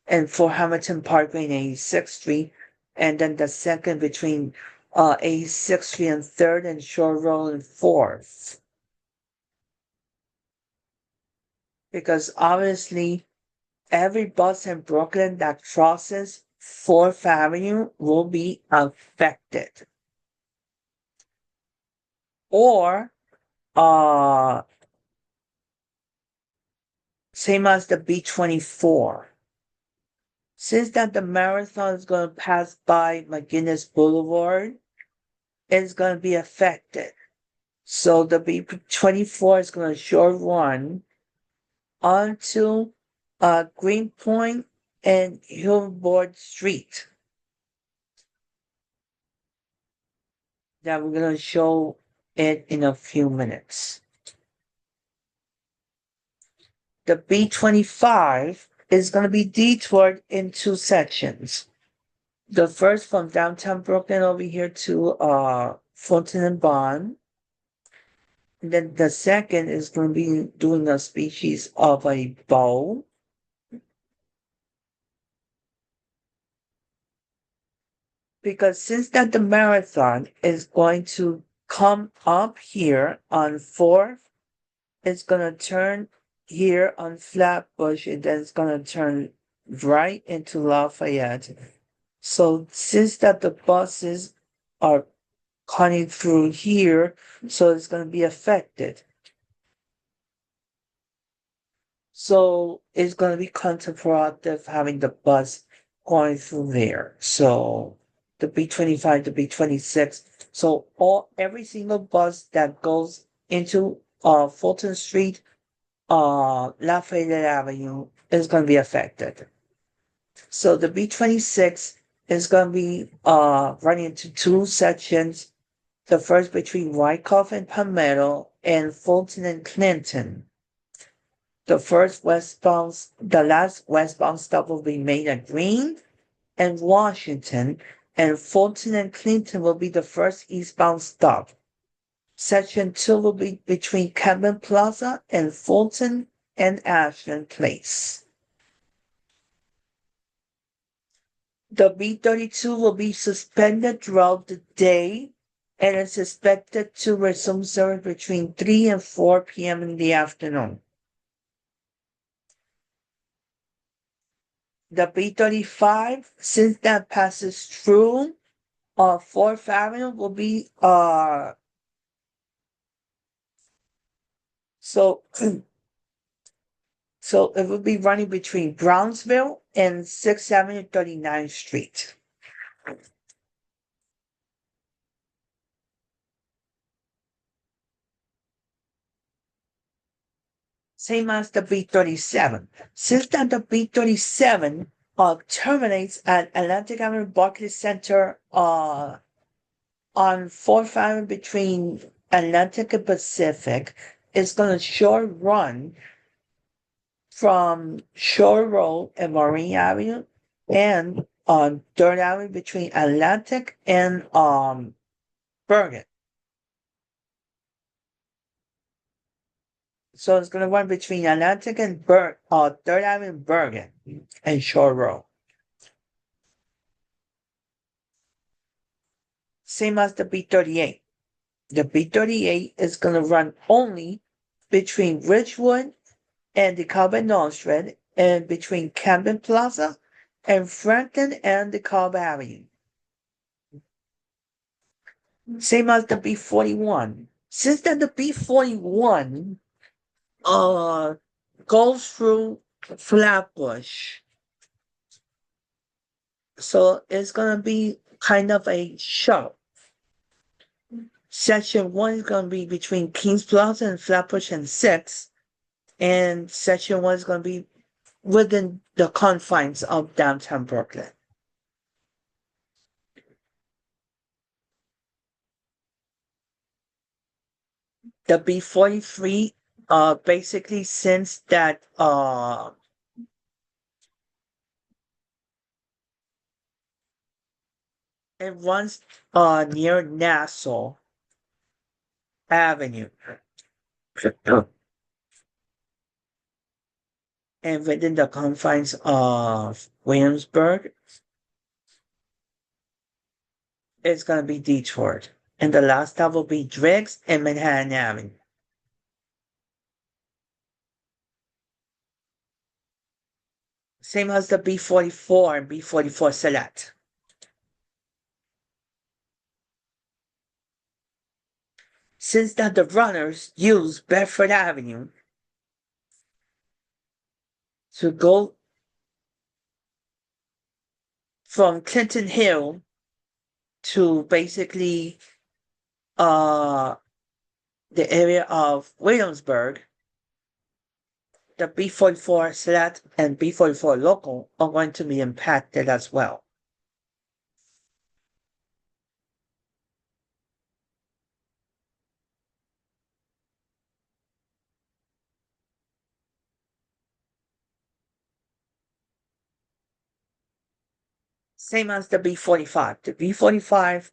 and Fort Hamilton Parkway and 86th Street, and then the second between 86th Street and 3rd and Shore Road and 4th. Because obviously, every bus in Brooklyn that crosses 4th Avenue will be affected. Or, same as the B24. Since that the marathon is going to pass by McGinnis Boulevard, it's going to be affected. So the B24 is going to short run onto Greenpoint and Hillboard Street. That we're going to show it in a few minutes. The B25 is going to be detoured in two sections. The first from downtown Brooklyn over here to Fulton and Bond. And then the second is going to be doing a species of a bow. Because since that the marathon is going to come up here on 4th, it's going to turn here on Flatbush, and then it's going to turn right into Lafayette. So since that the buses are coming through here, so it's going to be affected. So it's going to be counterproductive having the bus going through there. So the B25, the B26. So every single bus that goes into Fulton Street, Lafayette Avenue is going to be affected. So the B26 is going to be running into two sections. The first between Wyckoff and Palmetto and Fulton and Clinton. The last westbound stop will be made at Green and Washington, and Fulton and Clinton will be the first eastbound stop. Section 2 will be between Campbell Plaza and Fulton and Ashland Place. The B32 will be suspended throughout the day and is expected to resume service between 3 and 4 p.m. in the afternoon. The B35, since that passes through 4th Avenue, will be so it will be running between Brownsville and 6th Avenue 39th Street. Same as the B37. Since that the B37 terminates at Atlantic Avenue Barclays Center on 4th Avenue between Atlantic and Pacific, it's going to short run from Shore Road and Marine Avenue and on 3rd Avenue between Atlantic and Bergen. So it's going to run between Atlantic and 3rd Avenue and Bergen and Shore Road. Same as the B38. The B38 is going to run only between Ridgewood and the Cobb Nostrand and between Camden Plaza and Franklin and the Cobb Avenue. Same as the B41. Since then the B41 goes through Flatbush. So it's gonna be kind of a shuttle. Section 1 is gonna be between Kings Plaza and Flatbush and 6th. And section 1 is gonna be within the confines of downtown Brooklyn. The B43, basically since that it runs near Nassau Avenue. And within the confines of Williamsburg, it's gonna be detoured. And the last stop will be Driggs and Manhattan Avenue. Same as the B44 and B44 Select. Since that the runners use Bedford Avenue to go from Clinton Hill to basically the area of Williamsburg, the B44 Select and B44 Local are going to be impacted as well. Same as the B45. The B45,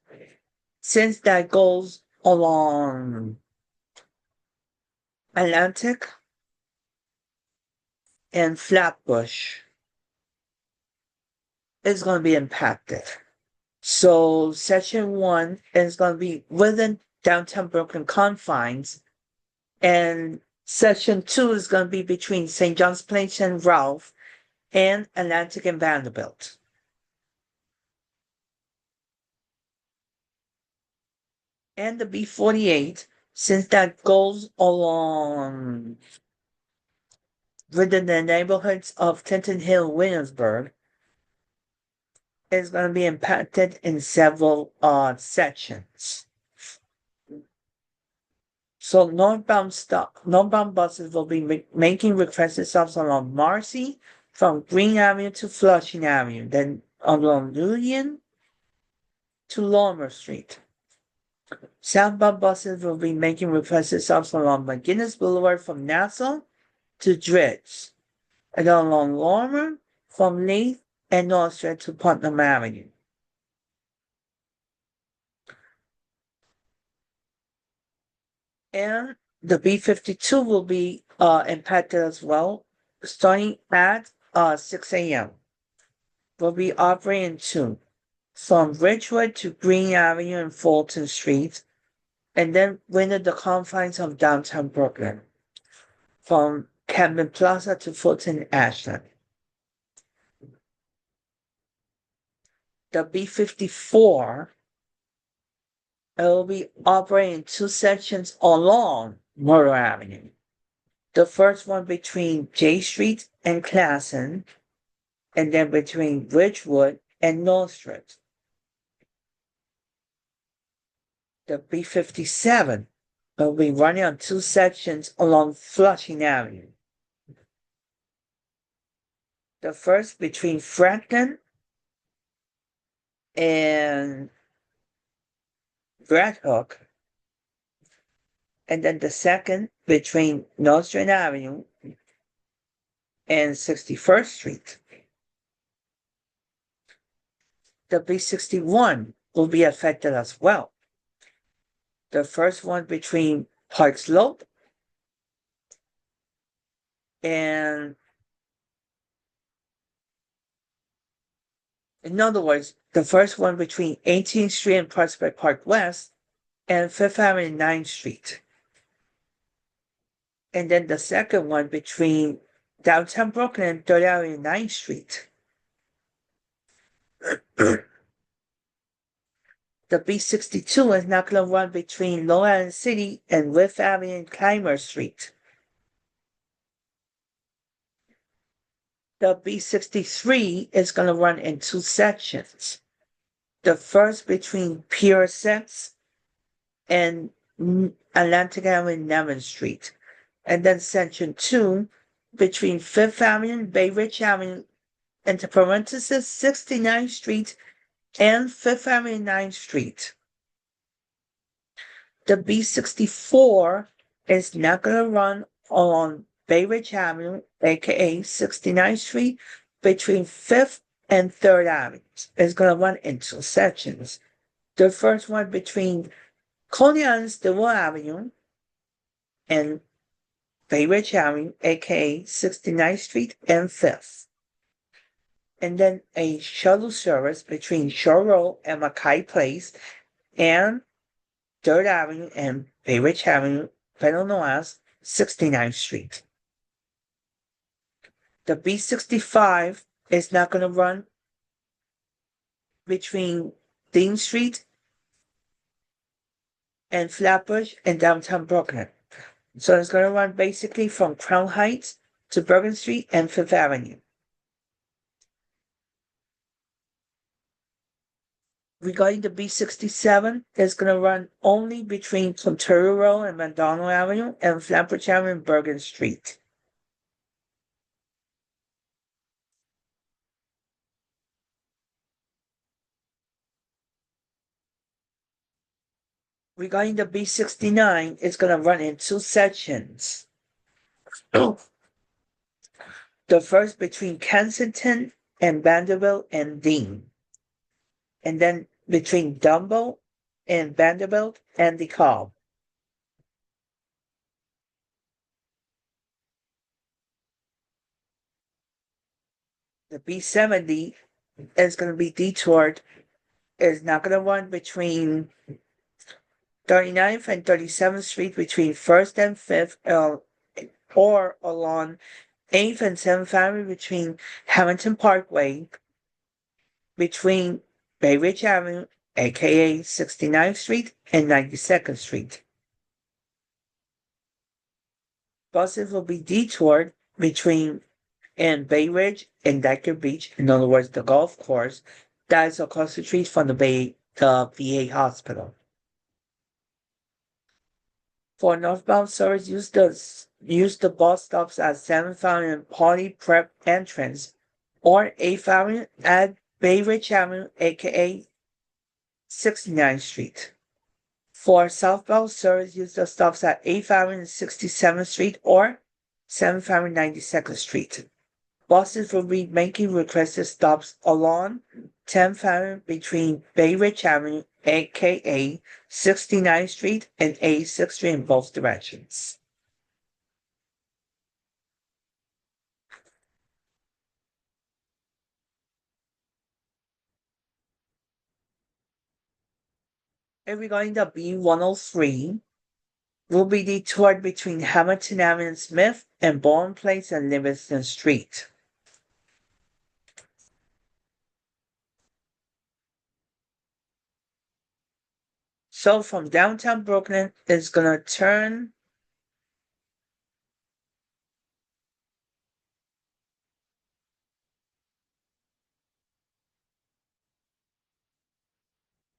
since that goes along Atlantic and Flatbush, is going to be impacted. So section 1 is going to be within downtown Brooklyn confines, and section 2 is going to be between St. John's Place and Ralph and Atlantic and Vanderbilt. And the B48, since that goes along within the neighborhoods of Clinton Hill, Williamsburg, is going to be impacted in several sections. So northbound buses will be making requested stops along Marcy from Green Avenue to Flushing Avenue, then along Union to Lorimer Street. Southbound buses will be making requested stops along McGinnis Boulevard from Nassau to Driggs, and along Lorimer from Leith and Nostrand to Putnam Avenue. And the B52 will be impacted as well, starting at 6 a.m. Will be operating to from Ridgewood to Green Avenue and Fulton Street, and then within the confines of downtown Brooklyn, from Camden Plaza to Fulton Ashland. The B54 it will be operating 2 sections along Borough Avenue. The first one between J Street and Classen, and then between Ridgewood and Nostrand. The B57 will be running on 2 sections along Flushing Avenue. The first between Franklin and Red Hook, and then the second between Nostrand Avenue and 61st Street. The B61 will be affected as well. The first one between Park Slope and, in other words, the first one between 18th Street and Prospect Park West and 5th Avenue and 9th Street. And then the second one between downtown Brooklyn and 3rd Avenue and 9th Street. The B62 is not going to run between Long Island City and 5th Avenue and Clymer Street. The B63 is going to run in two sections. The first between Pier 6 and Atlantic Avenue and 11th Street. And then section 2 between 5th Avenue and Bay Ridge Avenue, into parentheses, 69th Street and 5th Avenue and 9th Street. The B64 is not going to run along Bay Ridge Avenue, aka 69th Street, between 5th and 3rd Avenues. It's going to run in two sections. The first one between Coney Island Stillwell Avenue and Bay Ridge Avenue, aka 69th Street and 5th. And then a shuttle service between Shore Road and Mackay Place and 3rd Avenue and Bay Ridge Avenue, better known as 69th Street. The B65 is not going to run between Dean Street and Flatbush and downtown Brooklyn. So it's going to run basically from Crown Heights to Bergen Street and 5th Avenue. Regarding the B67, it's going to run only between Ontario Road and McDonald Avenue and Flatbush Avenue and Bergen Street. Regarding the B69, it's going to run in two sections. The first between Kensington and Vanderbilt and Dean. And then between Dumbo and Vanderbilt and DeKalb. The B70 is going to be detoured. It's not going to run between 39th and 37th Street, between 1st and 5th, or along 8th and 7th Avenue between Hamilton Parkway, between Bay Ridge Avenue, aka 69th Street and 92nd Street. Buses will be detoured between Bay Ridge and Decker Beach, in other words, the golf course that is across the street from the VA hospital. For northbound service, use the bus stops at 7th Avenue and Pauley Prep entrance, or 8th Avenue at Bay Ridge Avenue, aka 69th Street. For southbound service, use the stops at 8th Avenue and 67th Street or 7th Avenue 92nd Street. Buses will be making requested stops along 10th Avenue between Bay Ridge Avenue, aka 69th Street and 86th Street in both directions. And regarding the B103, will be detoured between Hamilton Avenue and Smith and Bourne Place and Livingston Street. So from downtown Brooklyn, it's going to turn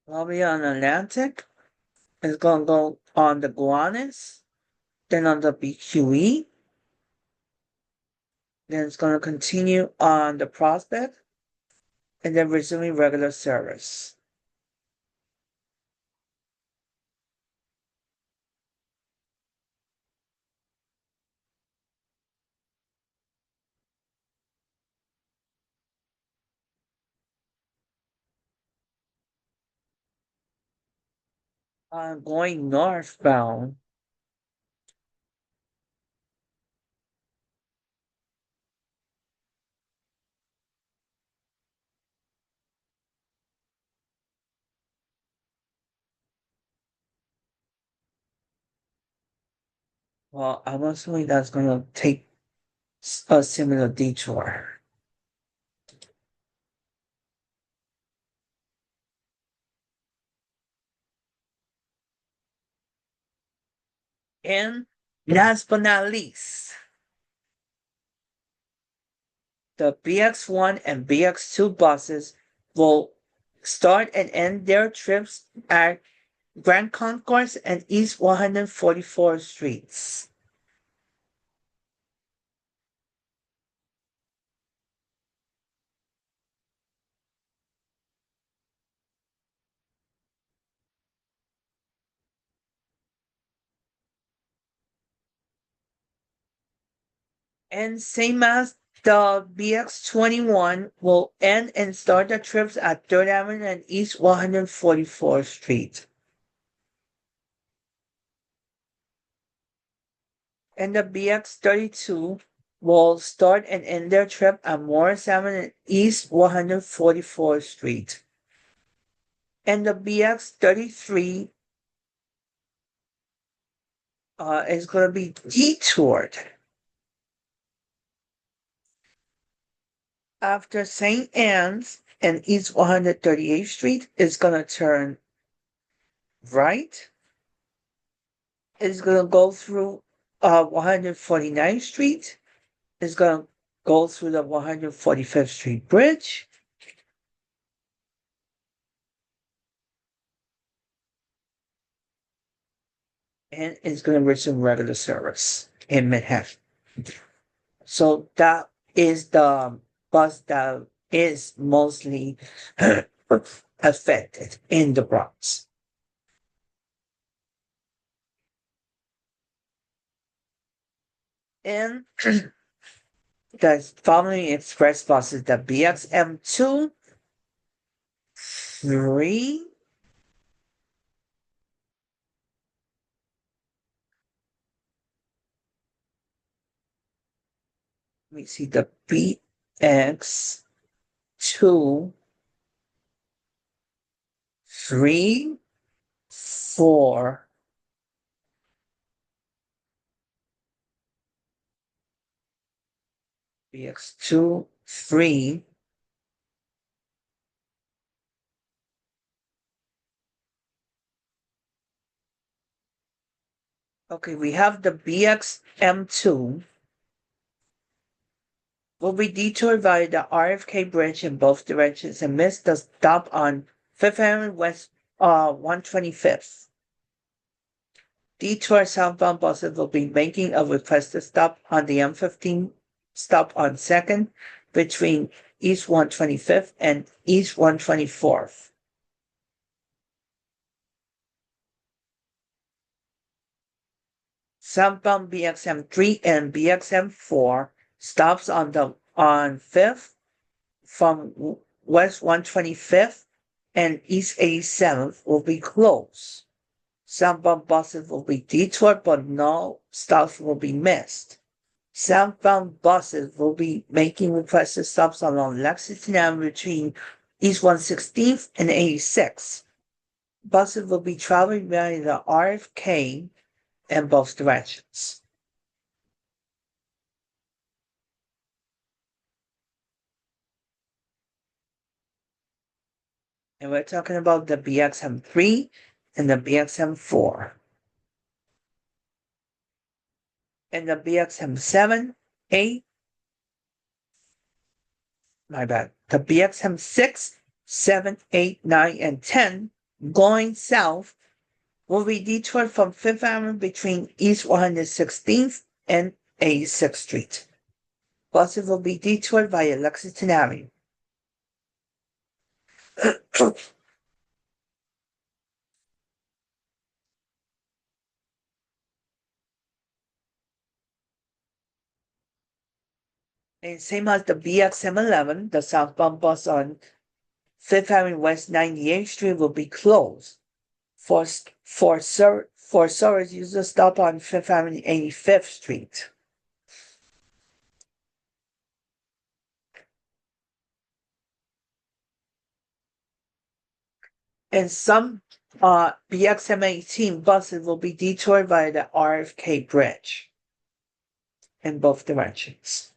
probably on Atlantic. It's going to go on the Gowanus, then on the BQE, Then it's going to continue on the Prospect and then resuming regular service. Going northbound, well, I'm assuming that's going to take a similar detour. And last but not least, the BX1 and BX2 buses will start and end their trips at Grand Concourse and East 144th Streets. And same as the BX21 will end and start the trips at 3rd Avenue and East 144th Street. And the BX32 will start and end their trip at Morris Avenue and East 144th Street. And the BX33 is going to be detoured after St. Anne's and East 138th Street. Is going to turn right. It's going to go through 149th Street. It's going to go through the 145th Street Bridge. And it's going to resume regular service in Manhattan. So that is the bus that is mostly affected in the Bronx. And the following express buses, the BXM2, 3, let me see, the BX2, 3, 4, BX2, 3, okay, we have the BXM2 will be detoured via the RFK Bridge in both directions and miss the stop on 5th Avenue West 125th. Detour southbound buses will be making a requested stop on the M15 stop on 2nd between East 125th and East 124th. Southbound BXM3 and BXM4 stops on 5th from West 125th and East 87th will be closed. Southbound buses will be detoured, but no stops will be missed. Southbound buses will be making requested stops along Lexington Avenue between East 116th and 86th. Buses will be traveling via the RFK in both directions. And we're talking about the BXM3 and the BXM4. And the BXM7, 8, my bad, the BXM6, 7, 8, 9, and 10 going south will be detoured from 5th Avenue between East 116th and 86th Street. Buses will be detoured via Lexington Avenue. And same as the BXM11, the southbound bus on Fifth Avenue West 98th Street will be closed for service users stop on Fifth Avenue 85th Street. And some BXM18 buses will be detoured by the RFK Bridge in both directions.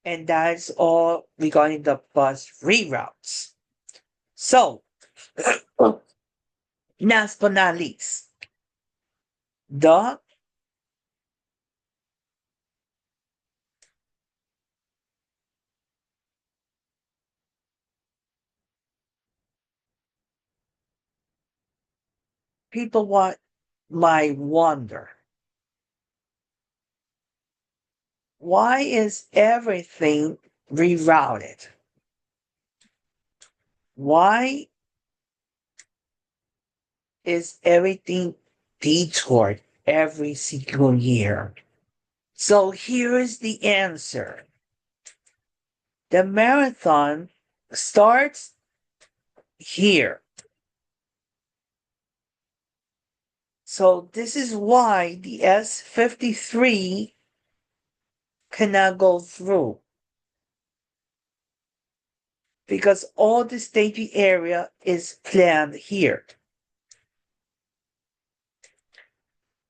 And that's all regarding the bus reroutes. So, last but not least, the people might wonder, why is everything rerouted? Why is everything detoured every single year? So here is the answer. The marathon starts here. So this is why the S53 cannot go through. Because all the staging area is planned here.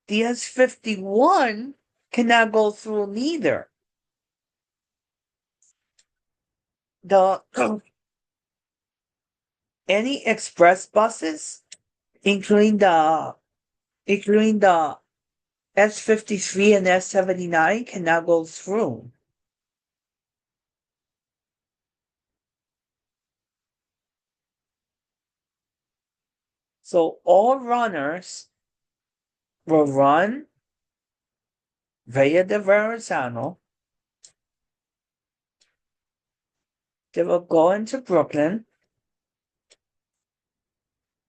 The S51 cannot go through neither. The any express buses, including the S53 and S79, cannot go through. So all runners will run via the Verrazano. They will go into Brooklyn.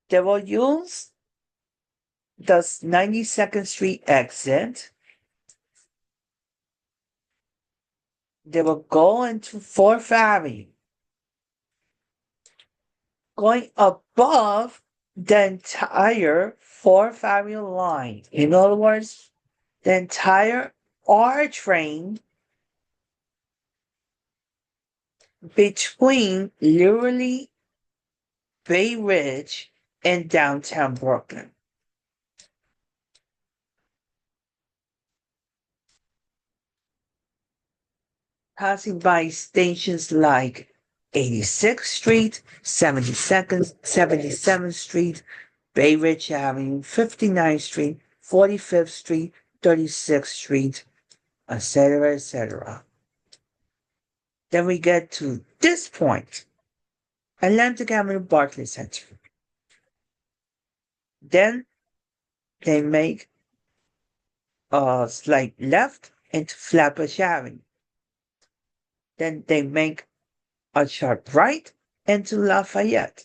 They will use the 92nd Street exit. They will go into 4th Avenue, going above the entire 4th Avenue line. In other words, the entire R train between literally Bay Ridge and downtown Brooklyn. Passing by stations like 86th Street, 72nd, 77th Street, Bay Ridge Avenue, 59th Street, 45th Street, 36th Street, etc., etc. Then we get to this point, Atlantic Avenue Barclays Center. Then they make a slight left into Flatbush Avenue. Then they make a sharp right into Lafayette.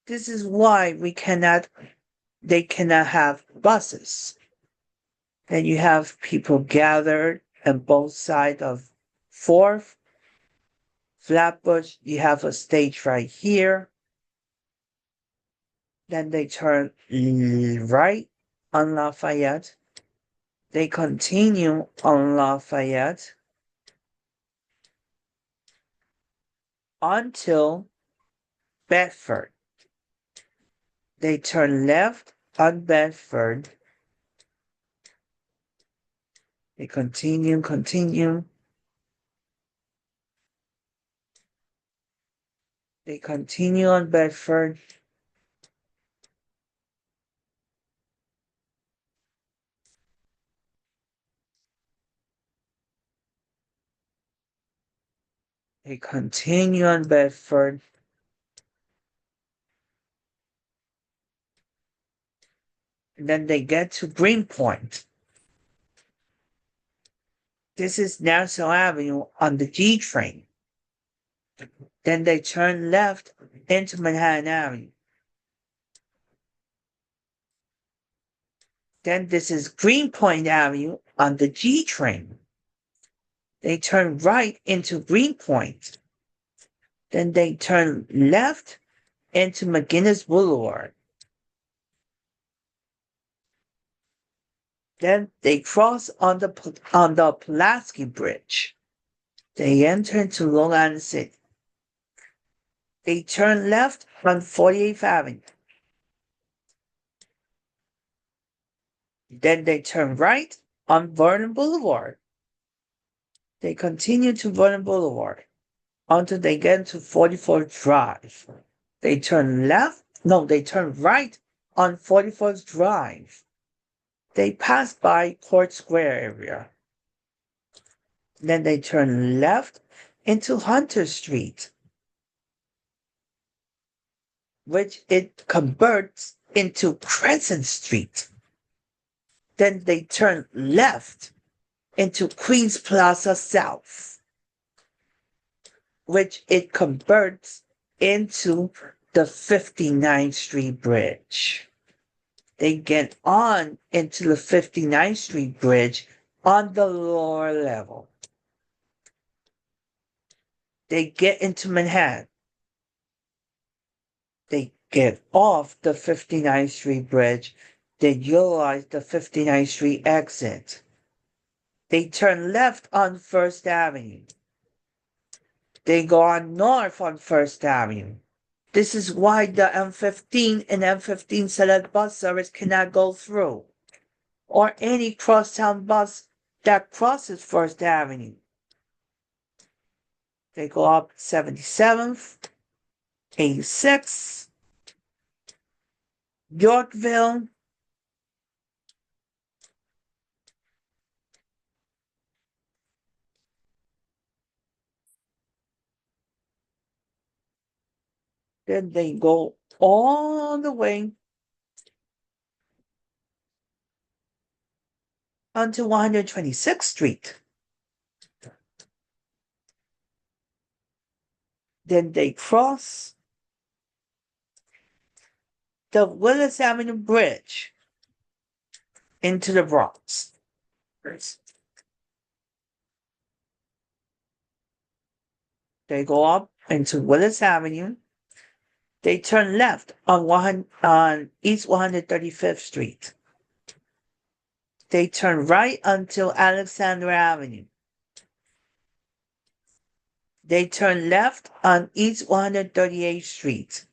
This is why they cannot have buses. Then you have people gathered on both sides of 4th, Flatbush. You have a stage right here. Then they turn right on Lafayette. They continue on Lafayette until Bedford. They turn left on Bedford. They continue. They continue on Bedford. They continue on Bedford. And then they get to Greenpoint. This is National Avenue on the G train. Then they turn left into Manhattan Avenue. Then this is Greenpoint Avenue on the G train. They turn right into Greenpoint. Then they turn left into McGinnis Boulevard. Then they cross on the Pulaski Bridge. They enter into Long Island City. They turn left on 48th Avenue. Then they turn right on Vernon Boulevard. They continue to Vernon Boulevard until they get to 44th Drive. They turn right on 44th Drive. They pass by Court Square area. Then they turn left into Hunter Street, which it converts into Crescent Street. Then they turn left into Queens Plaza South, which it converts into the 59th Street Bridge. They get on into the 59th Street Bridge on the lower level. They get into Manhattan. They get off the 59th Street Bridge. They utilize the 59th Street exit. They turn left on First Avenue. They go on north on First Avenue. This is why the M15 and M15 Select bus service cannot go through, or any crosstown bus that crosses First Avenue. They go up 77th, 86th, Yorkville, then they go all the way onto 126th Street. Then they cross the Willis Avenue Bridge into the Bronx. They go up into Willis Avenue. They turn left on East 135th Street. They turn right until Alexander Avenue. They turn left on East 138th Street.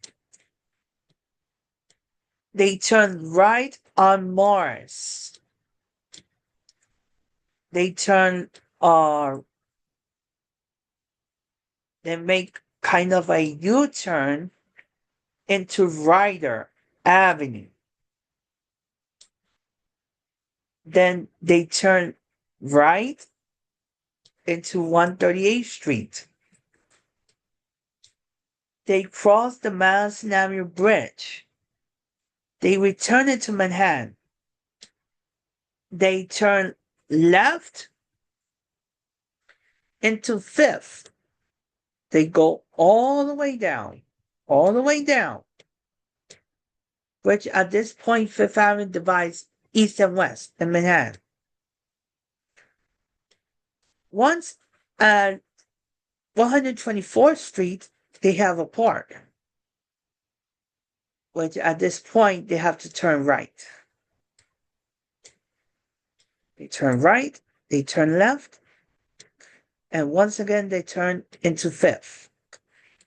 They turn right on Morris. They make kind of a U-turn into Ryder Avenue. Then they turn right into 138th Street. They cross the Madison Avenue Bridge. They return into Manhattan. They turn left into 5th. They go all the way down, which at this point, 5th Avenue divides east and west in Manhattan. Once at 124th Street, they have a park, which at this point, they have to turn right. They turn right, they turn left, and once again, they turn into 5th.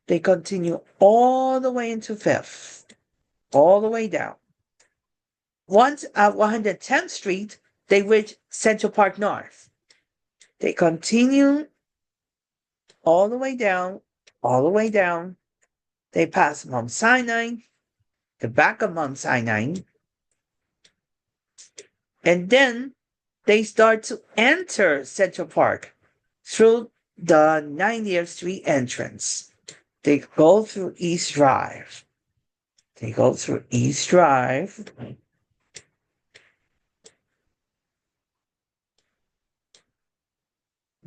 They continue all the way into 5th, all the way down. Once at 110th Street, they reach Central Park North. They continue all the way down. They pass Mount Sinai, the back of Mount Sinai, and then they start to enter Central Park through the 90th Street entrance. They go through East Drive.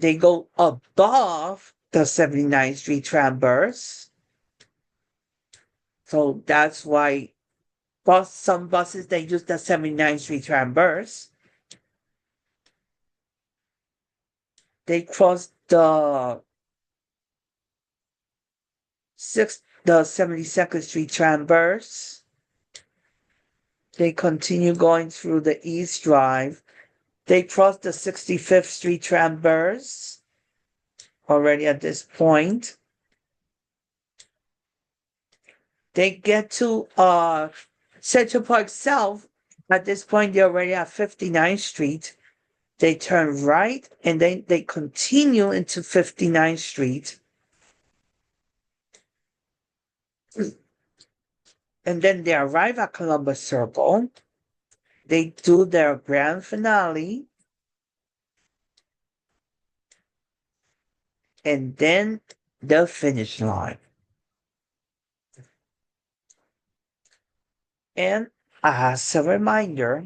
they go above the 79th Street Transverse. So that's why some buses, they use the 79th Street Transverse. They cross the 72nd Street Transverse. They continue going through the East Drive. They cross the 65th Street Transverse already at this point. They get to Central Park South. At this point, they're already at 59th Street. They turn right and then they continue into 59th Street. And then they arrive at Columbus Circle. They do their grand finale. And then the finish line. And as a reminder,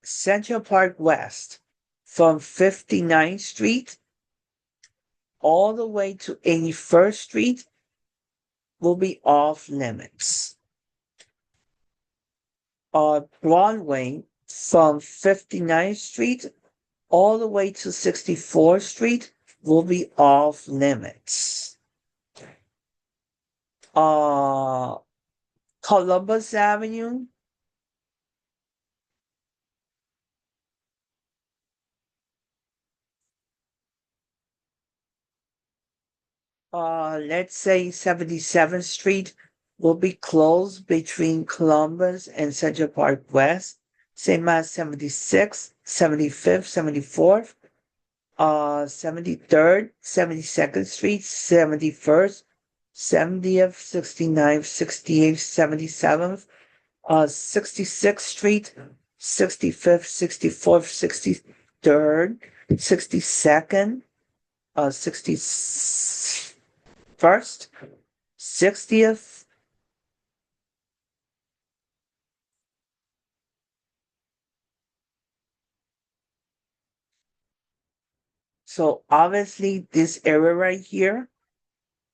Central Park West from 59th Street all the way to 81st Street will be off limits. Broadway from 59th Street all the way to 64th Street will be off limits. Columbus Avenue, let's say 77th Street will be closed between Columbus and Central Park West, same as 76th, 75th, 74th, 73rd, 72nd Street, 71st, 70th, 69th, 68th, 77th, 66th Street, 65th, 64th, 63rd, 62nd, 61st, 60th. So obviously this area right here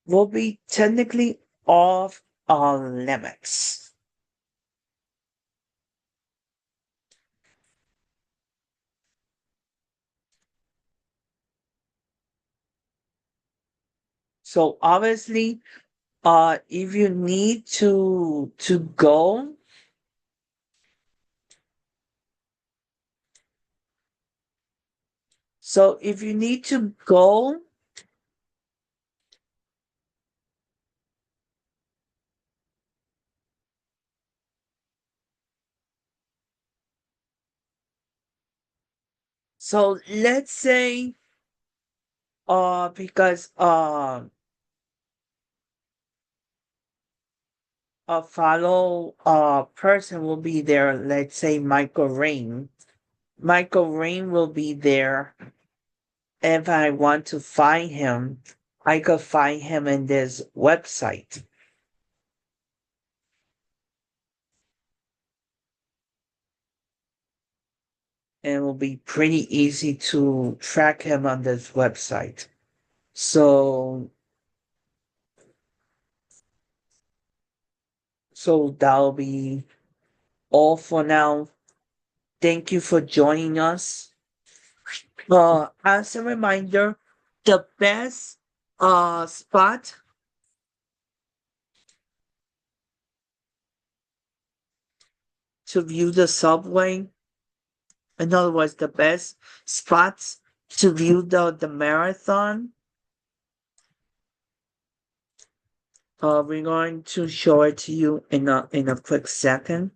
will be technically off limits. So obviously, if you need to go, so if you need to go, so let's say, because a follow person will be there, let's say Michael Rain. Michael Rain will be there. If I want to find him, I could find him in this website. And it will be pretty easy to track him on this website. So that'll be all for now. Thank you for joining us. As a reminder, the best spot to view the subway, in other words, the best spots to view the marathon, we're going to show it to you in a quick second.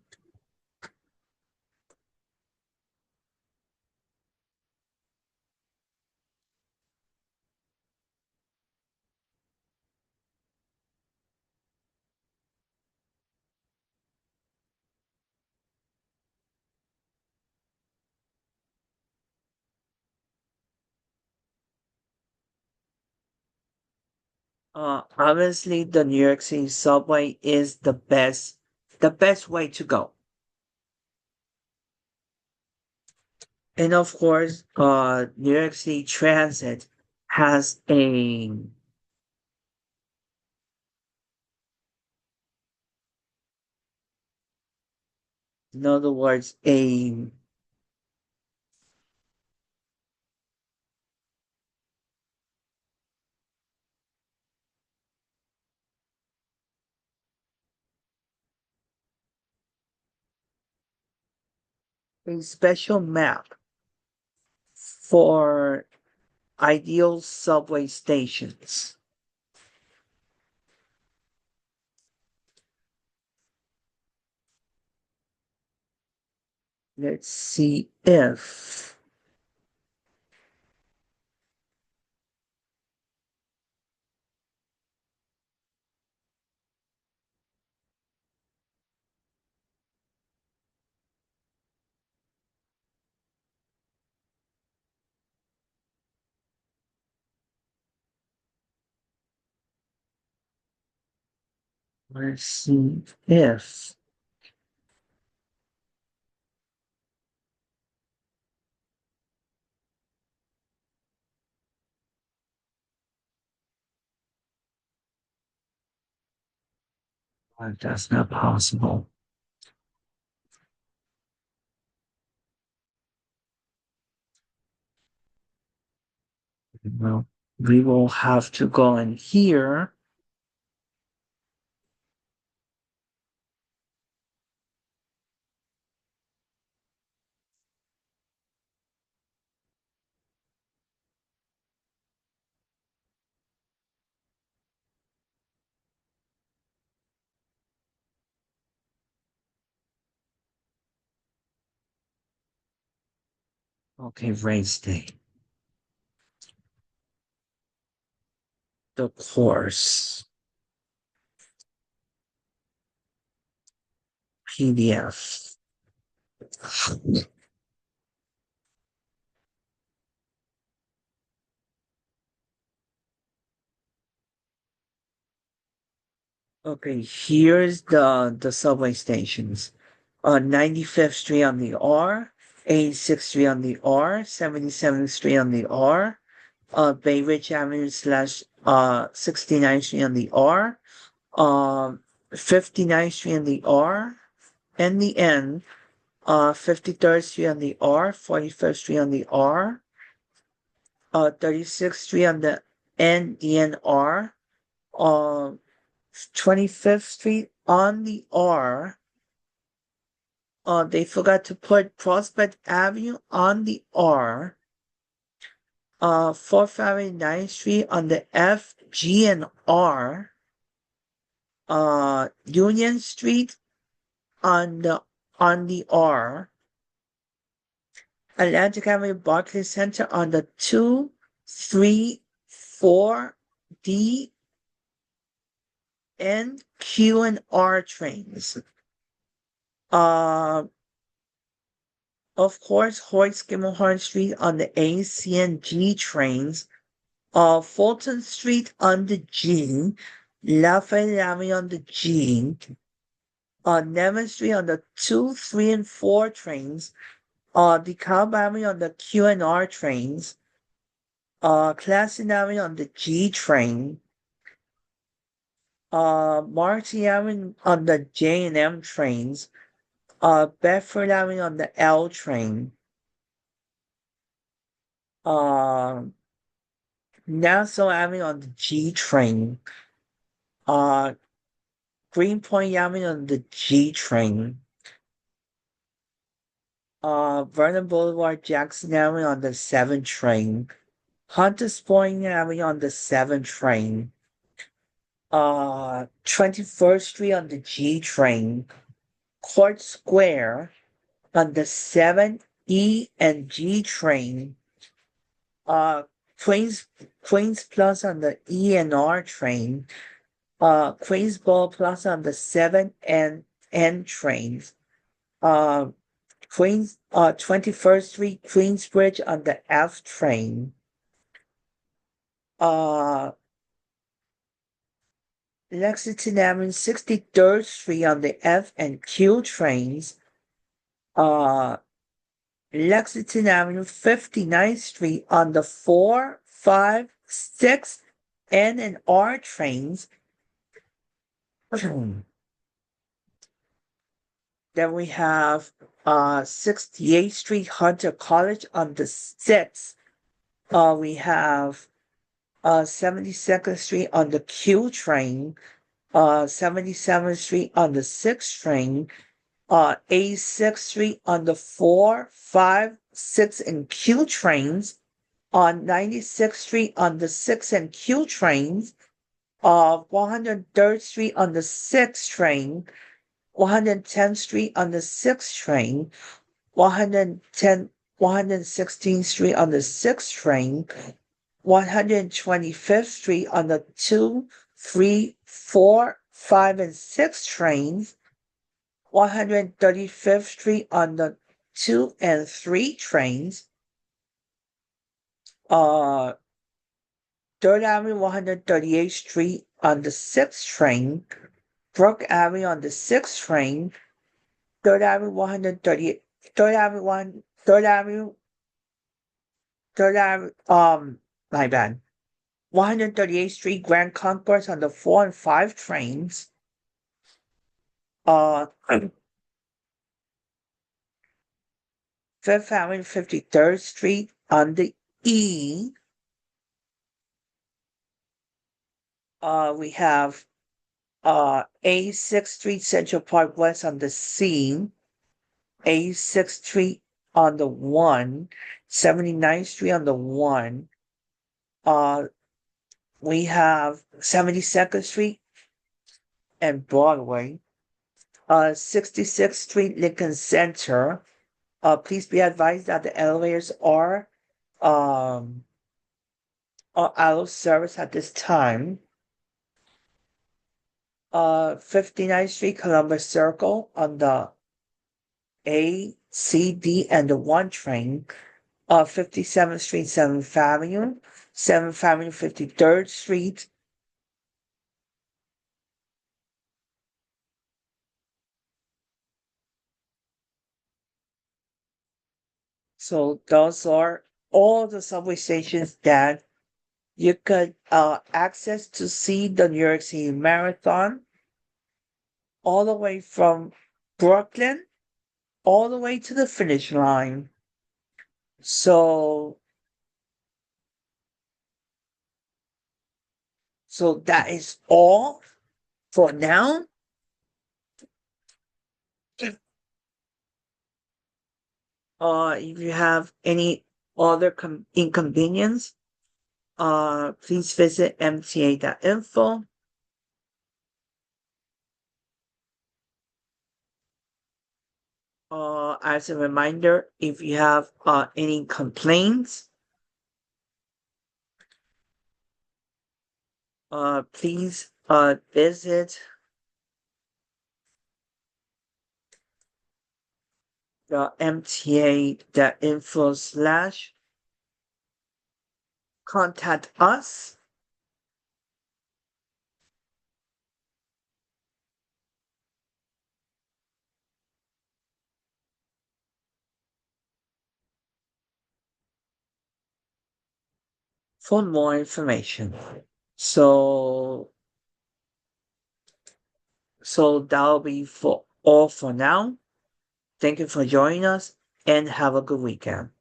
Obviously, the New York City subway is the best way to go. And of course, New York City Transit has in other words, a special map for ideal subway stations. Let's see if let's see if that's not possible. Well, we will have to go in here. Okay, race day. The course. PDF. Okay, here's the subway stations. 95th Street on the R, 86th Street on the R, 77th Street on the R, Bay Ridge Avenue slash 69th Street on the R, 59th Street on the R, and the N, 53rd Street on the R, 41st Street on the R, 36th Street on the NDNR, 25th Street on the R. They forgot to put Prospect Avenue on the R. 4th Avenue, 9th Street on the F, G, and R. Union Street on the R. Atlantic Avenue, Barclays Center on the 2, 3, 4, D, N, Q, and R trains. Of course, Hoyt Skimmelhorn Street on the A, C, and G trains. Fulton Street on the G, Lafayette Avenue on the G, Nevin Street on the 2, 3, and 4 trains, DeKalb Avenue on the Q and R trains, Classen Avenue on the G train, Marcy Avenue on the J and M trains, Bedford Avenue on the L train, Nassau Avenue on the G train, Greenpoint Avenue on the G train, Vernon Boulevard, Jackson Avenue on the 7 train, Hunters Point Avenue on the 7 train, 21st Street on the G train, Court Square on the 7 E and G train, Queens Plaza on the E and R train, Queensboro Plaza on the 7 and N trains, 21st Street, Queensbridge on the F train, Lexington Avenue, 63rd Street on the F and Q trains, Lexington Avenue, 59th Street on the 4, 5, 6, N and R trains. Then we have 68th Street, Hunter College on the 6th. We have 72nd Street on the Q train, 77th Street on the 6th train, 86th Street on the 4, 5, 6, and Q trains, on 96th Street on the 6 and Q trains, 103rd Street on the 6th train, 110th Street on the 6th train, 116th Street on the 6th train, 125th Street on the 2, 3, 4, 5, and 6 trains, 135th Street on the 2 and 3 trains, 3rd Avenue, 138th Street on the 6th train, Brook Avenue on the 6th train, 3rd Avenue, 138th, 3rd Avenue, 3rd Avenue, 3rd Avenue, my bad. 138th Street Grand Concourse on the 4 and 5 trains. 5th Avenue, 53rd Street on the E. We have A6th Street Central Park West on the C, A6th Street on the 1, 79th Street on the 1. We have 72nd Street and Broadway, 66th Street Lincoln Center. Please be advised that the elevators are out of service at this time. 59th Street Columbus Circle on the A, C, D, and the 1 train. 57th Street, 7th Avenue, 7th Avenue, 53rd Street. So those are all the subway stations that you could access to see the New York City Marathon, all the way from Brooklyn, all the way to the finish line. So that is all for now. If you have any other inconvenience, please visit mta.info. As a reminder, if you have any complaints, please visit the mta.info/contact us. For more information. So that'll be for all for now. Thank you for joining us and have a good weekend.